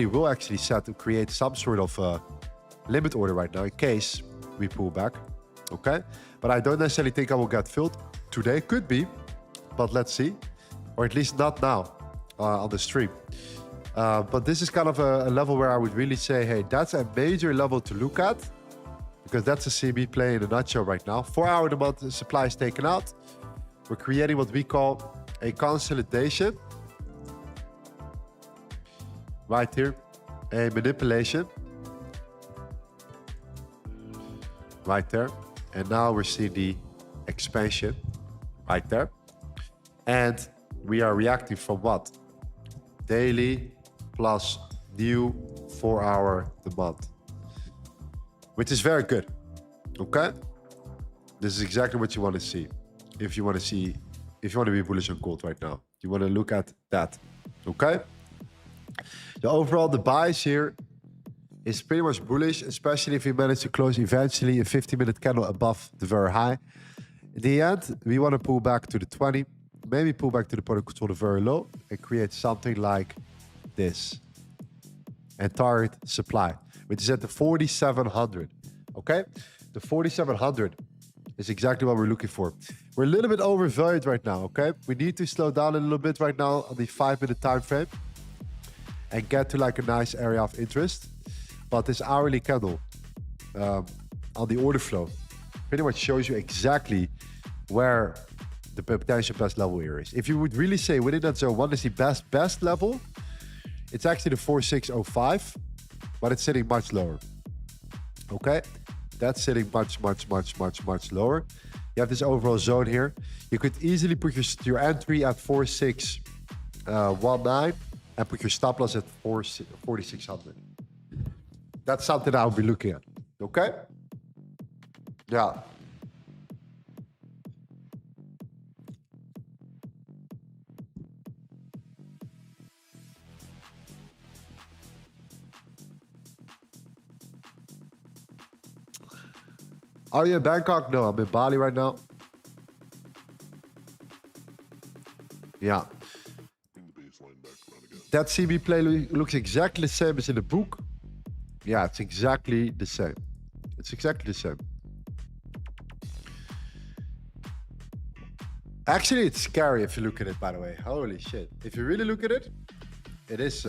will actually create some sort of limit order right now in case we pull back, okay? But I don't necessarily think I will get filled today. Could be, but let's see. Or at least not now on the stream. But this is kind of a level where I would really say, hey, that's a major level to look at, because that's a CME play in a nutshell right now. 4-hour demand supply is taken out. We're creating what we call a consolidation. Right here, a manipulation. Right there. And now we're seeing the expansion right there. And we are reacting from what? Daily plus new 4-hour demand, which is very good, okay? This is exactly what you want to see. If you want to be bullish on gold right now, you want to look at that, okay? So overall, the bias here is pretty much bullish, especially if we manage to close eventually a 50-minute candle above the very high. In the end, we want to pull back to the 20, maybe pull back to the product control the very low and create something like this. And target supply, which is at the 4700, okay? The 4700 is exactly what we're looking for. We're a little bit overvalued right now, okay? We need to slow down a little bit right now on the 5-minute time frame and get to like a nice area of interest. But this hourly candle on the order flow pretty much shows you exactly where the potential best level here is. If you would really say within that zone, what is the best level? It's actually the 4605, but it's sitting much lower. Okay, that's sitting much lower. You have this overall zone here. You could easily put your entry at 4619 and put your stop loss at 4600. That's something I'll be looking at. Okay? Yeah. Are you in Bangkok? No, I'm in Bali right now. Yeah. That CB play looks exactly the same as in the book. Yeah, it's exactly the same. It's exactly the same. Actually, it's scary if you look at it, by the way. Holy shit. If you really look at it, it is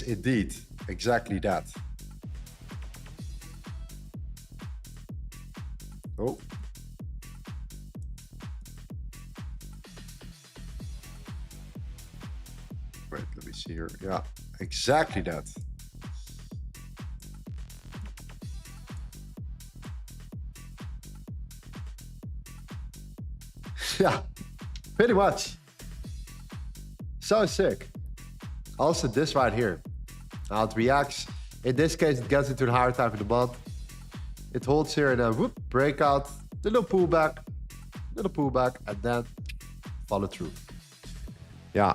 indeed exactly that. Oh. Wait, let me see here. Yeah, exactly that. Yeah, pretty much. So sick. Also this right here. Now it reacts. In this case, it gets into the higher time of the month. It holds here and then whoop, breakout, little pullback, and then follow through. Yeah.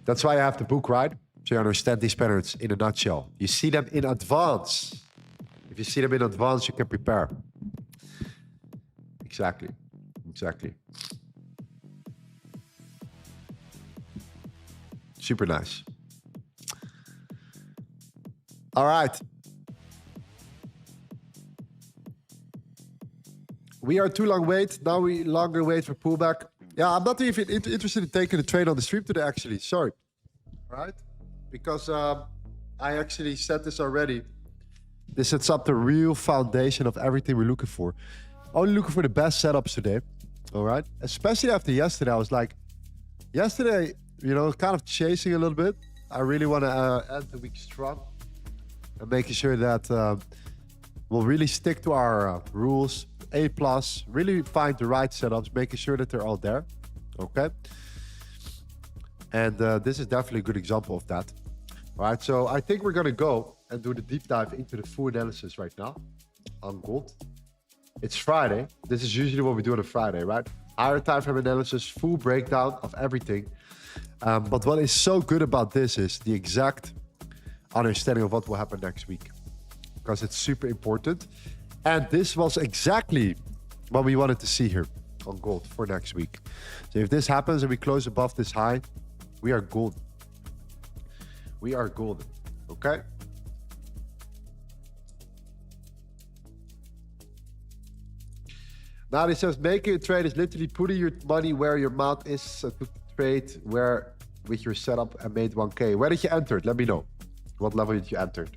That's why I have the book, right? So you understand these patterns in a nutshell. You see them in advance. If you see them in advance, you can prepare. Exactly. Exactly. Super nice. All right. We are too long wait. Now we longer wait for pullback. Yeah, I'm not even interested in taking a trade on the stream today, actually. Sorry. All right? Because I actually said this already. This sets up the real foundation of everything we're looking for. Only looking for the best setups today. All right? Especially after yesterday. I was like, yesterday, you know, kind of chasing a little bit. I really want to end the week strong. And making sure that we'll really stick to our rules. A+, really find the right setups, making sure that they're all there. Okay? And this is definitely a good example of that. All right, so I think we're going to go and do the deep dive into the full analysis right now on gold. It's Friday. This is usually what we do on a Friday, right? Higher time frame analysis, full breakdown of everything. But what is so good about this is the exact understanding of what will happen next week, because it's super important. And this was exactly what we wanted to see here on gold for next week. So if this happens and we close above this high, we are golden. We are golden, okay? Now it says making a trade is literally putting your money where your mouth is to trade where with your setup and made 1K. Where did you enter it? Let me know. What level did you enter it?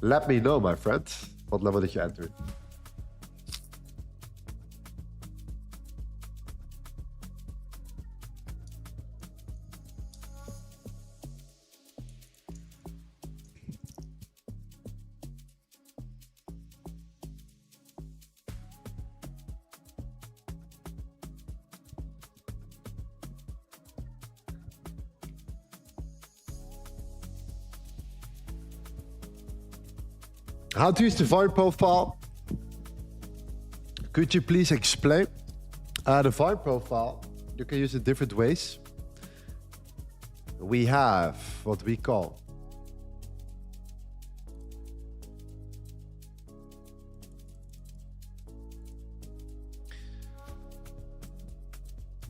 Let me know, my friend. What level did you enter it? How to use the volume profile? Could you please explain? The volume profile, you can use it different ways. We have what we call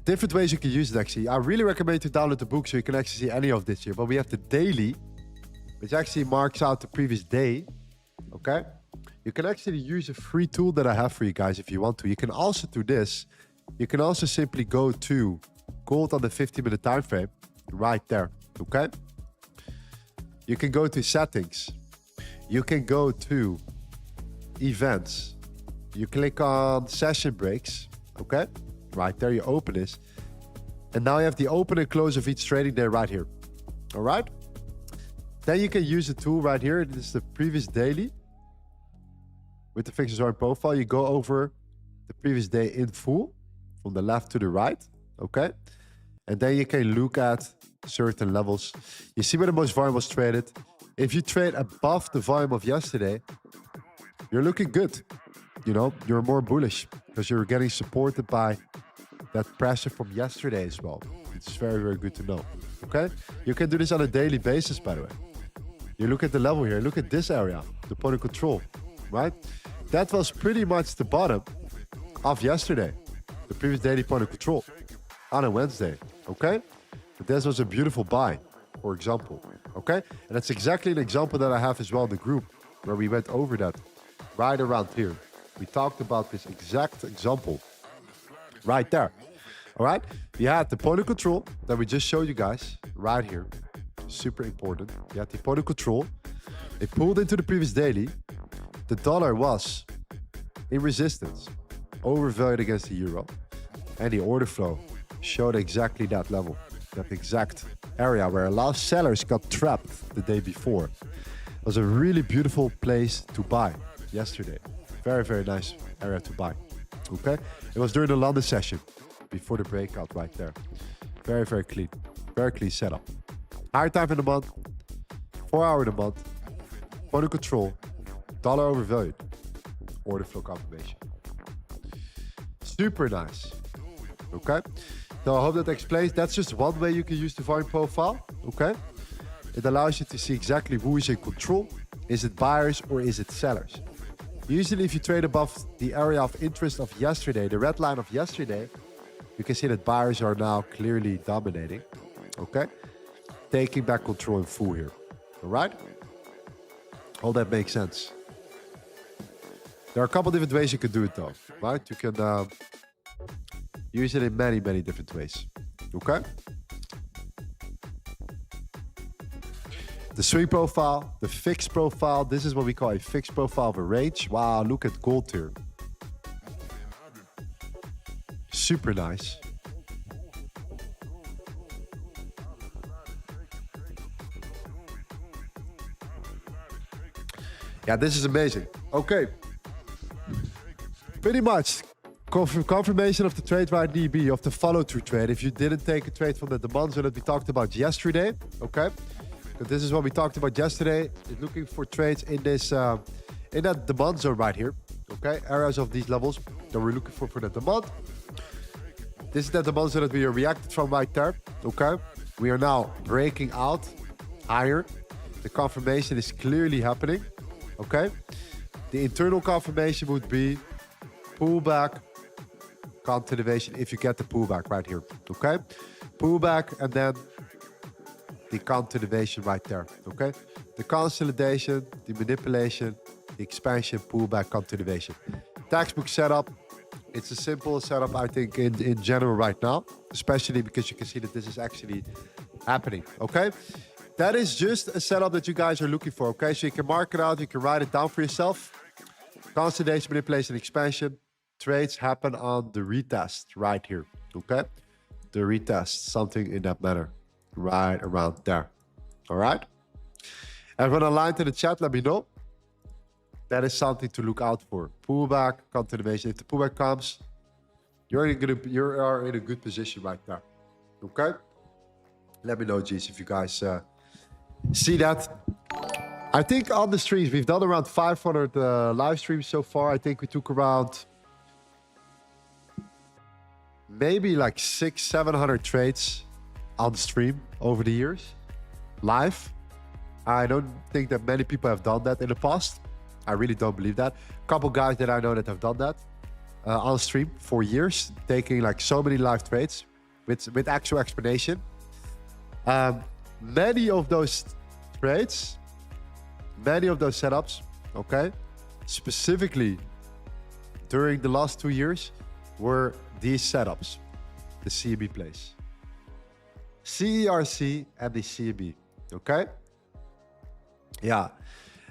different ways you can use it actually. I really recommend you to download the book so you can actually see any of this here. But we have the daily, which actually marks out the previous day. Okay, you can actually use a free tool that I have for you guys if you want to. You can also do this. You can also simply go to gold on the 50-minute time frame right there. Okay, you can go to settings. You can go to events. You click on session breaks. Okay, right there. You open this, and now you have the open and close of each trading day right here. All right. Then you can use the tool right here. This is the previous daily. With the fixed zone profile, you go over the previous day in full from the left to the right, okay? And then you can look at certain levels. You see where the most volume was traded. If you trade above the volume of yesterday, you're looking good. You know, you're more bullish because you're getting supported by that pressure from yesterday as well. It's very, very good to know. Okay? You can do this on a daily basis, by the way. You look at the level here, look at this area, the point of control, right? That was pretty much the bottom of yesterday, the previous daily point of control on a Wednesday, okay? But this was a beautiful buy, for example, okay? And that's exactly an example that I have as well in the group where we went over that right around here. We talked about this exact example right there, all right? We had the point of control that we just showed you guys right here. Super important. You had the point of control. It pulled into the previous daily. The dollar was in resistance, overvalued against the euro. And the order flow showed exactly that level, that exact area where a lot of sellers got trapped the day before. It was a really beautiful place to buy yesterday. Very, very nice area to buy. Okay? It was during the London session before the breakout right there. Very, very clean setup. Higher time in the month, 4 hour in the month, point of control, dollar overvalued, order flow confirmation. Super nice. Okay? So I hope that explains. That's just one way you can use the volume profile. Okay? It allows you to see exactly who is in control. Is it buyers or is it sellers? Usually if you trade above the area of interest of yesterday, the red line of yesterday, you can see that buyers are now clearly dominating. Okay? Taking back control in full here. All right? All that makes sense. There are a couple different ways you can do it though, right? You can use it in many, many different ways. Okay? The swing profile, the fixed profile. This is what we call a fixed profile of a range. Wow, look at gold here. Super nice. Yeah, this is amazing. Okay. Pretty much confirmation of the trade right DB, of the follow-through trade. If you didn't take a trade from the demand zone that we talked about yesterday, okay? But this is what we talked about yesterday. Is looking for trades in this, in that demand zone right here, okay? Areas of these levels that we're looking for that demand. This is the demand zone that we are reacted from right there, okay? We are now breaking out higher. The confirmation is clearly happening. Okay, the internal confirmation would be pullback, continuation if you get the pullback right here. Okay, pullback and then the continuation right there. Okay, the consolidation, the manipulation, the expansion, pullback, continuation. Textbook setup. It's a simple setup, I think, in general right now, especially because you can see that this is actually happening. Okay. That is just a setup that you guys are looking for, okay? So you can mark it out, you can write it down for yourself. Consolidation, manipulation, expansion. Trades happen on the retest right here, okay? The retest, something in that manner, right around there, all right? Everyone online to the chat, let me know. That is something to look out for. Pullback, continuation. If the pullback comes, you are in a good position right there, okay? Let me know, G's, if you guys... see that. I think on the streams, we've done around 500 live streams so far. I think we took around maybe like 600-700 trades on stream over the years, live. I don't think that many people have done that in the past. I really don't believe that. A couple guys that I know that have done that on stream for years, taking like so many live trades with actual explanation. Many of those trades, many of those setups, okay, specifically during the last 2 years, were these setups, the CME plays. CERC and the CME, okay? Yeah.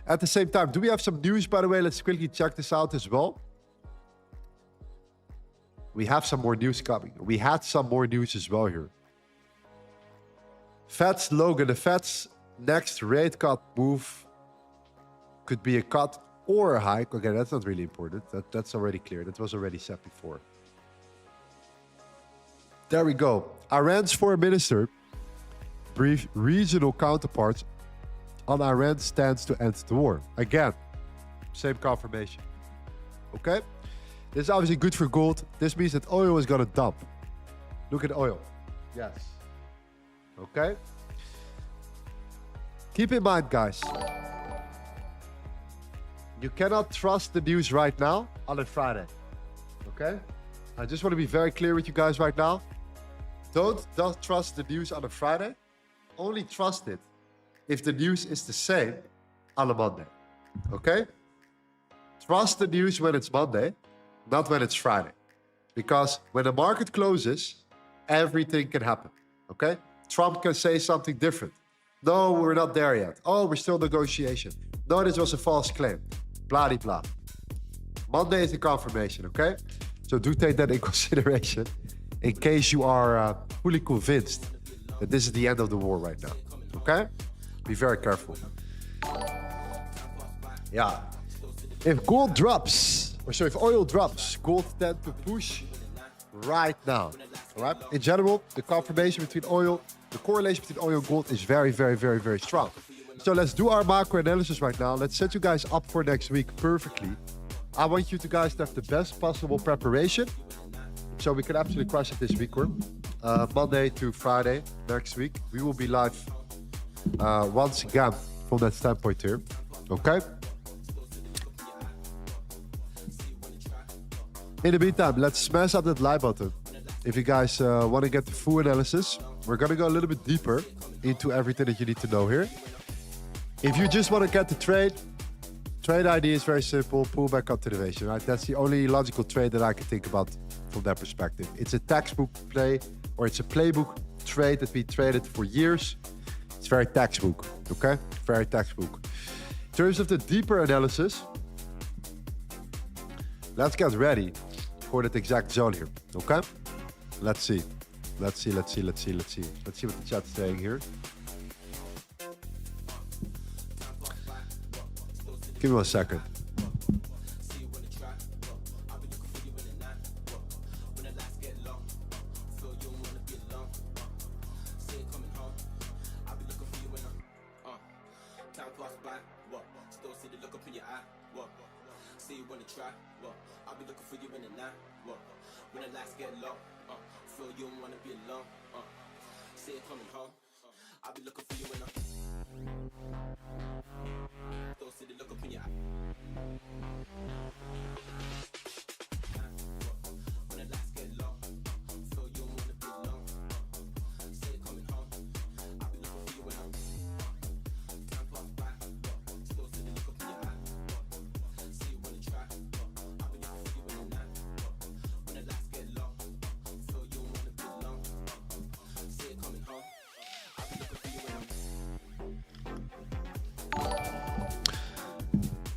At the same time, do we have some news, by the way? Let's quickly check this out as well. We have some more news coming. We had some more news as well here. Fed's Logan, the Fed's next rate cut move could be a cut or a hike. Okay, that's not really important. That's already clear. That was already said before. There we go. Iran's foreign minister briefed regional counterparts on Iran's stance to end the war. Again, same confirmation. Okay? This is obviously good for gold. This means that oil is going to dump. Look at oil. Yes. Okay. Keep in mind, guys, you cannot trust the news right now on a Friday. Okay? I just want to be very clear with you guys right now. Don't trust the news on a Friday. Only trust it if the news is the same on a Monday. Okay? Trust the news when it's Monday, not when it's Friday. Because when the market closes, everything can happen. Okay? Trump can say something different. No, we're not there yet. Oh, we're still negotiation. No, this was a false claim. Blah, de blah. Monday is the confirmation, okay? So do take that in consideration in case you are fully convinced that this is the end of the war right now, okay? Be very careful. Yeah. If gold drops, or so if oil drops, gold tend to push right now, all right? In general, the confirmation between oil, the correlation between oil and gold is very, very, very, very strong. So let's do our macro analysis right now. Let's set you guys up for next week perfectly. I want you guys to have the best possible preparation so we can absolutely crush it this week. Monday to Friday next week. We will be live once again from that standpoint here. Okay? In the meantime, let's smash up that like button. If you guys want to get the full analysis, we're going to go a little bit deeper into everything that you need to know here. If you just want to get the trade ID is very simple, pullback continuation, right? That's the only logical trade that I can think about from that perspective. It's a textbook play, or it's a playbook trade that we traded for years. It's very textbook, okay? Very textbook. In terms of the deeper analysis, let's get ready for that exact zone here, okay? Let's see. Let's see what the chat's saying here. Give me 1 second.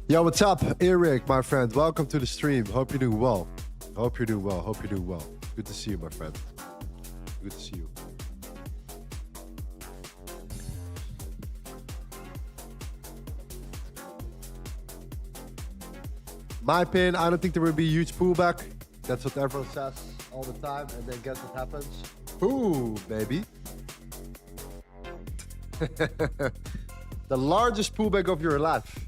Yo, what's up, Eric, my friend? Welcome to the stream. Hope you're doing well. Hope you're doing well. Good to see you, my friend. Good to see you. My opinion, I don't think there will be a huge pullback. That's what everyone says all the time, and then guess what happens? Ooh, baby. The largest pullback of your life.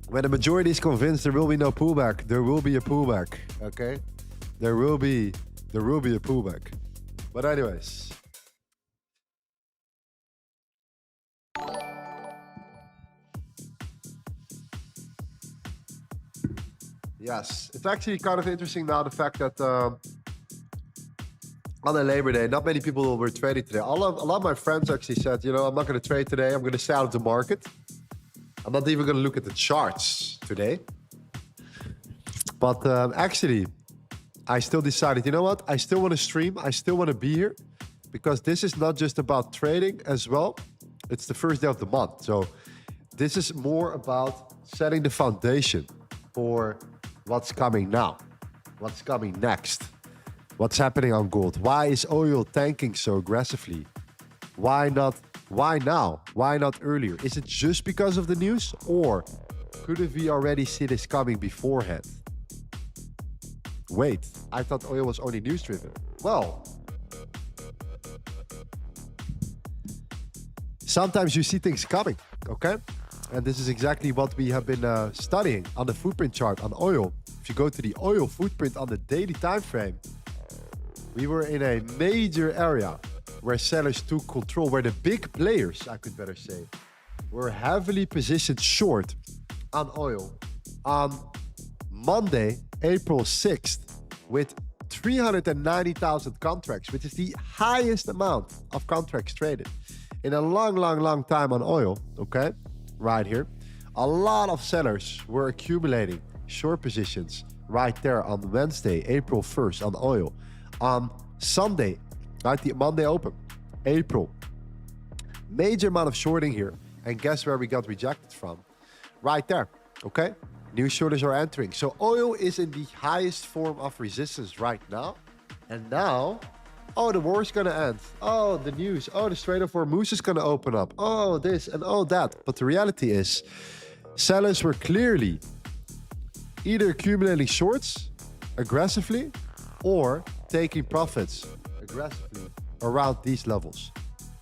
When the majority is convinced there will be no pullback, there will be a pullback, okay? There will be a pullback. But anyways. Yes, it's actually kind of interesting now, the fact that on the Labor Day, not many people were trading today. A lot of my friends actually said, you know, I'm not going to trade today. I'm going to stay out of the market. I'm not even going to look at the charts today. But actually, I still decided, you know what? I still want to stream. I still want to be here because this is not just about trading as well. It's the first day of the month. So this is more about setting the foundation for what's coming now, what's coming next, what's happening on gold. Why is oil tanking so aggressively? Why not? Why now? Why not earlier? Is it just because of the news, or could we already see this coming beforehand? Wait, I thought oil was only news driven. Well, sometimes you see things coming, okay? And this is exactly what we have been studying on the footprint chart on oil. If you go to the oil footprint on the daily time frame, we were in a major area where sellers took control, where the big players, I could better say, were heavily positioned short on oil on Monday, April 6th, with 390,000 contracts, which is the highest amount of contracts traded in a long time on oil, okay? Right here. A lot of sellers were accumulating short positions right there on Wednesday, April 1st on oil. On Sunday, right, the Monday open, April. Major amount of shorting here. And guess where we got rejected from? Right there, okay? New shorters are entering. So oil is in the highest form of resistance right now. And now, oh, the war is going to end. Oh, the news. Oh, the Strait of Hormuz is going to open up. Oh, this and oh, that. But the reality is, sellers were clearly either accumulating shorts aggressively or taking profits aggressively around these levels.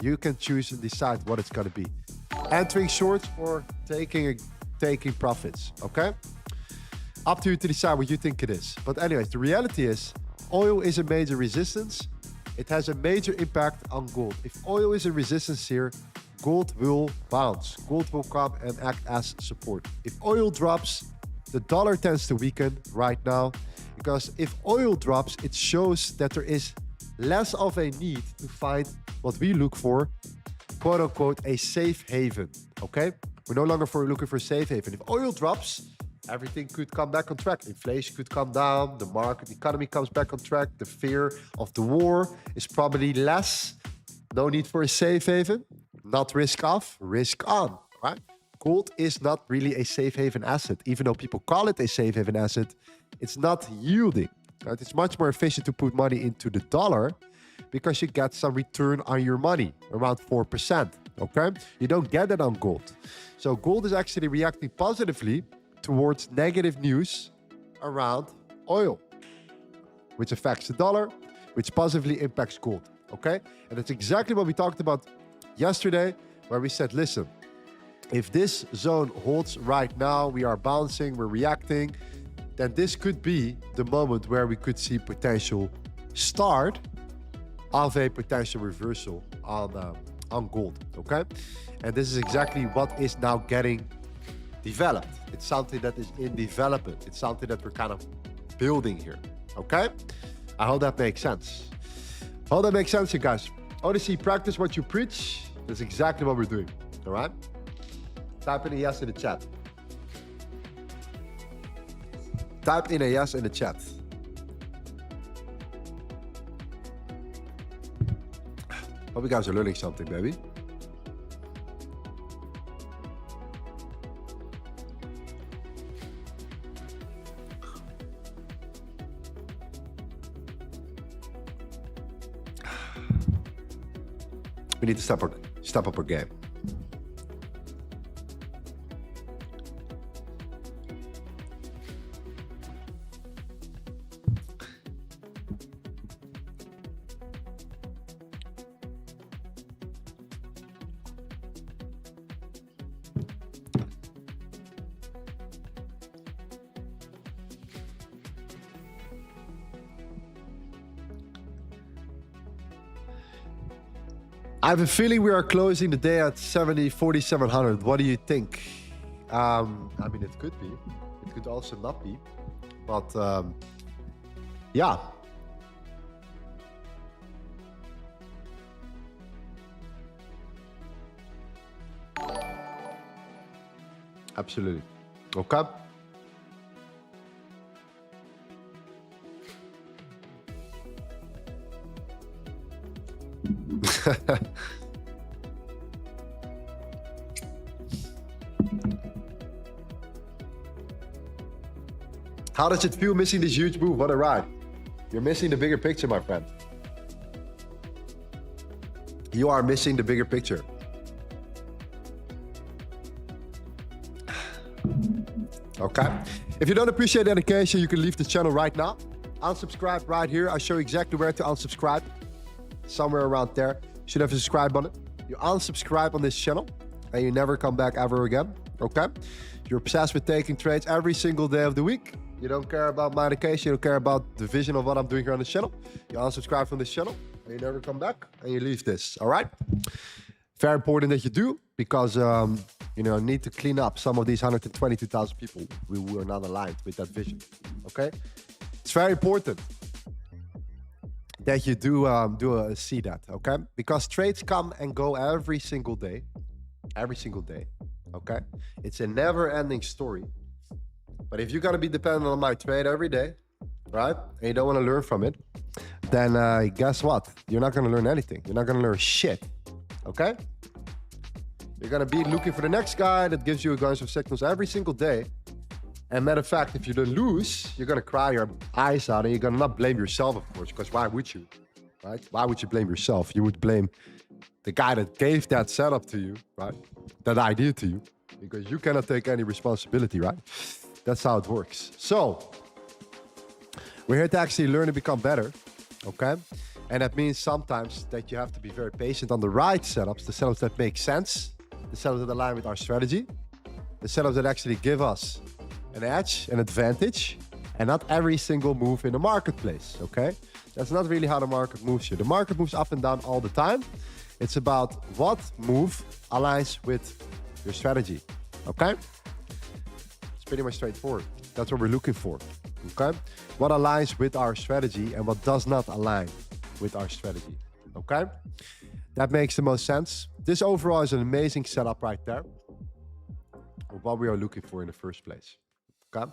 You can choose and decide what it's going to be. Entering shorts or taking profits, okay? Up to you to decide what you think it is. But anyways, the reality is oil is a major resistance. It has a major impact on gold. If oil is a resistance here, gold will bounce. Gold will come and act as support. If oil drops, the dollar tends to weaken right now, because if oil drops, it shows that there is less of a need to find what we look for, quote unquote, a safe haven, okay? We're no longer looking for a safe haven. If oil drops, everything could come back on track. Inflation could come down, the market economy comes back on track, the fear of the war is probably less. No need for a safe haven, not risk off, risk on, right? Gold is not really a safe haven asset. Even though people call it a safe haven asset, it's not yielding, right? It's much more efficient to put money into the dollar because you get some return on your money, around 4%, okay? You don't get that on gold. So gold is actually reacting positively towards negative news around oil, which affects the dollar, which positively impacts gold, okay? And that's exactly what we talked about yesterday, where we said, listen, if this zone holds right now, we are bouncing, we're reacting, then this could be the moment where we could see potential start of a potential reversal on gold, okay? And this is exactly what is now getting developed. It's something that is in development. It's something that we're kind of building here, okay? I hope that makes sense. Hope that makes sense, you guys. Odyssey, practice what you preach. That's exactly what we're doing, all right? Type in a yes in the chat. Type in a yes in the chat. Hope you guys are learning something, baby. We need to step up our game. I have a feeling we are closing the day at 4,700. What do you think? I mean, it could be. It could also not be. But yeah. Absolutely. Okay. How does it feel missing this huge move? What a ride. You're missing the bigger picture, my friend. You are missing the bigger picture. Okay. If you don't appreciate dedication, you can leave the channel right now. Unsubscribe right here. I'll show you exactly where to unsubscribe. Somewhere around there. You should have a subscribe button. You unsubscribe on this channel and you never come back ever again. Okay? You're obsessed with taking trades every single day of the week. you don't care about my education, you don't care about the vision of what I'm doing here on the channel, you unsubscribe from this channel, and you never come back, and you leave this, all right? Very important that you do, because you know, need to clean up some of these 122,000 people who are not aligned with that vision, okay? It's very important that you do see that, okay? Because trades come and go every single day, okay? It's a never-ending story. But if you're gonna be dependent on my trade every day, right, and you don't want to learn from it, then guess what? You're not gonna learn anything. You're not gonna learn shit, okay? You're gonna be looking for the next guy that gives you a bunch of signals every single day. And matter of fact, if you don't lose, you're gonna cry your eyes out, and you're gonna not blame yourself, of course, because why would you, right? Why would you blame yourself? You would blame the guy that gave that setup to you, right? That idea to you, because you cannot take any responsibility, right? That's how it works. So we're here to actually learn and become better, okay? And that means sometimes that you have to be very patient on the right setups, the setups that make sense, the setups that align with our strategy, the setups that actually give us an edge, an advantage, and not every single move in the marketplace, okay? That's not really how the market moves here. The market moves up and down all the time. It's about what move aligns with your strategy, okay? It's pretty much straightforward. That's what we're looking for, okay? What aligns with our strategy and what does not align with our strategy, okay? That makes the most sense. This overall is an amazing setup right there of what we are looking for in the first place, okay?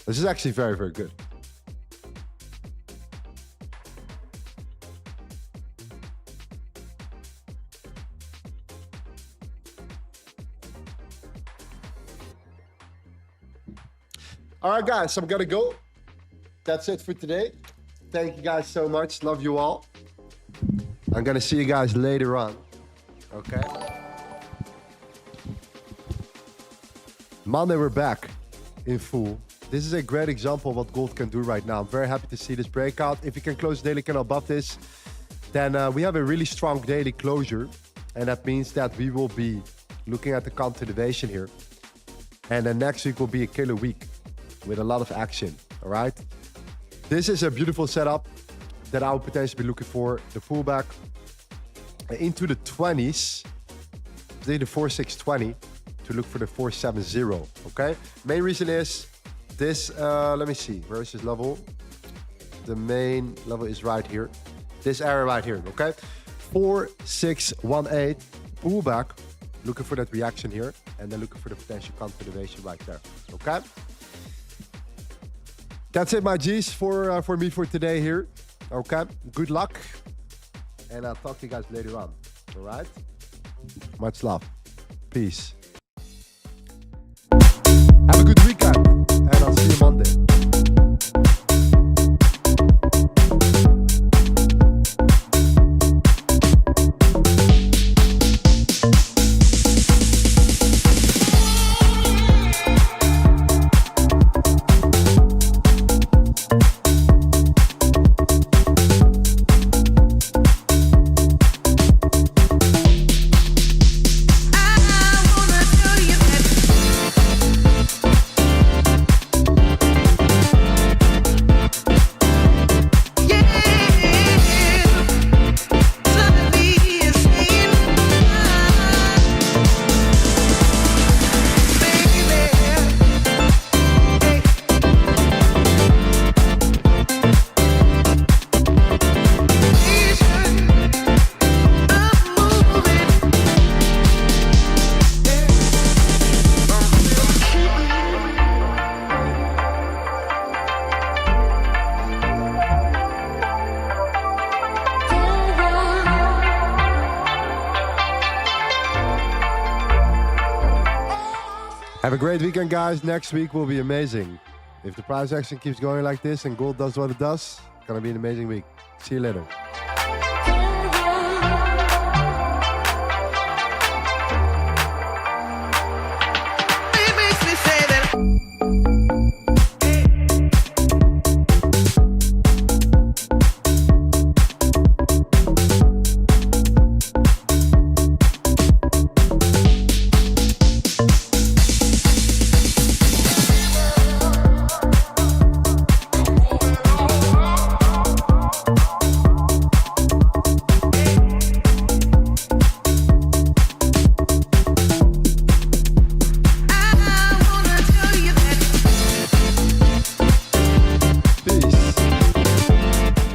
This is actually very, very good. All right, guys, I'm gonna go. That's it for today. Thank you guys so much. Love you all. I'm gonna see you guys later on. Okay? Monday, we're back in full. This is a great example of what gold can do right now. I'm very happy to see this breakout. If you can close the daily candle above this, then we have a really strong daily closure. And that means that we will be looking at the continuation here. And then next week will be a killer week with a lot of action, all right? This is a beautiful setup that I would potentially be looking for. The pullback into the 20s, the 4620, to look for the 470, okay? Main reason is this, let me see, where is this level? The main level is right here. This area right here, okay? 4618, pullback, looking for that reaction here, and then looking for the potential continuation right there, okay? That's it, my G's, for me for today here. Okay, good luck. And I'll talk to you guys later on. All right? Much love. Peace. Have a good weekend. And I'll see you Monday. Have a great weekend, guys. Next week will be amazing. If the price action keeps going like this and gold does what it does, it's gonna be an amazing week. See you later.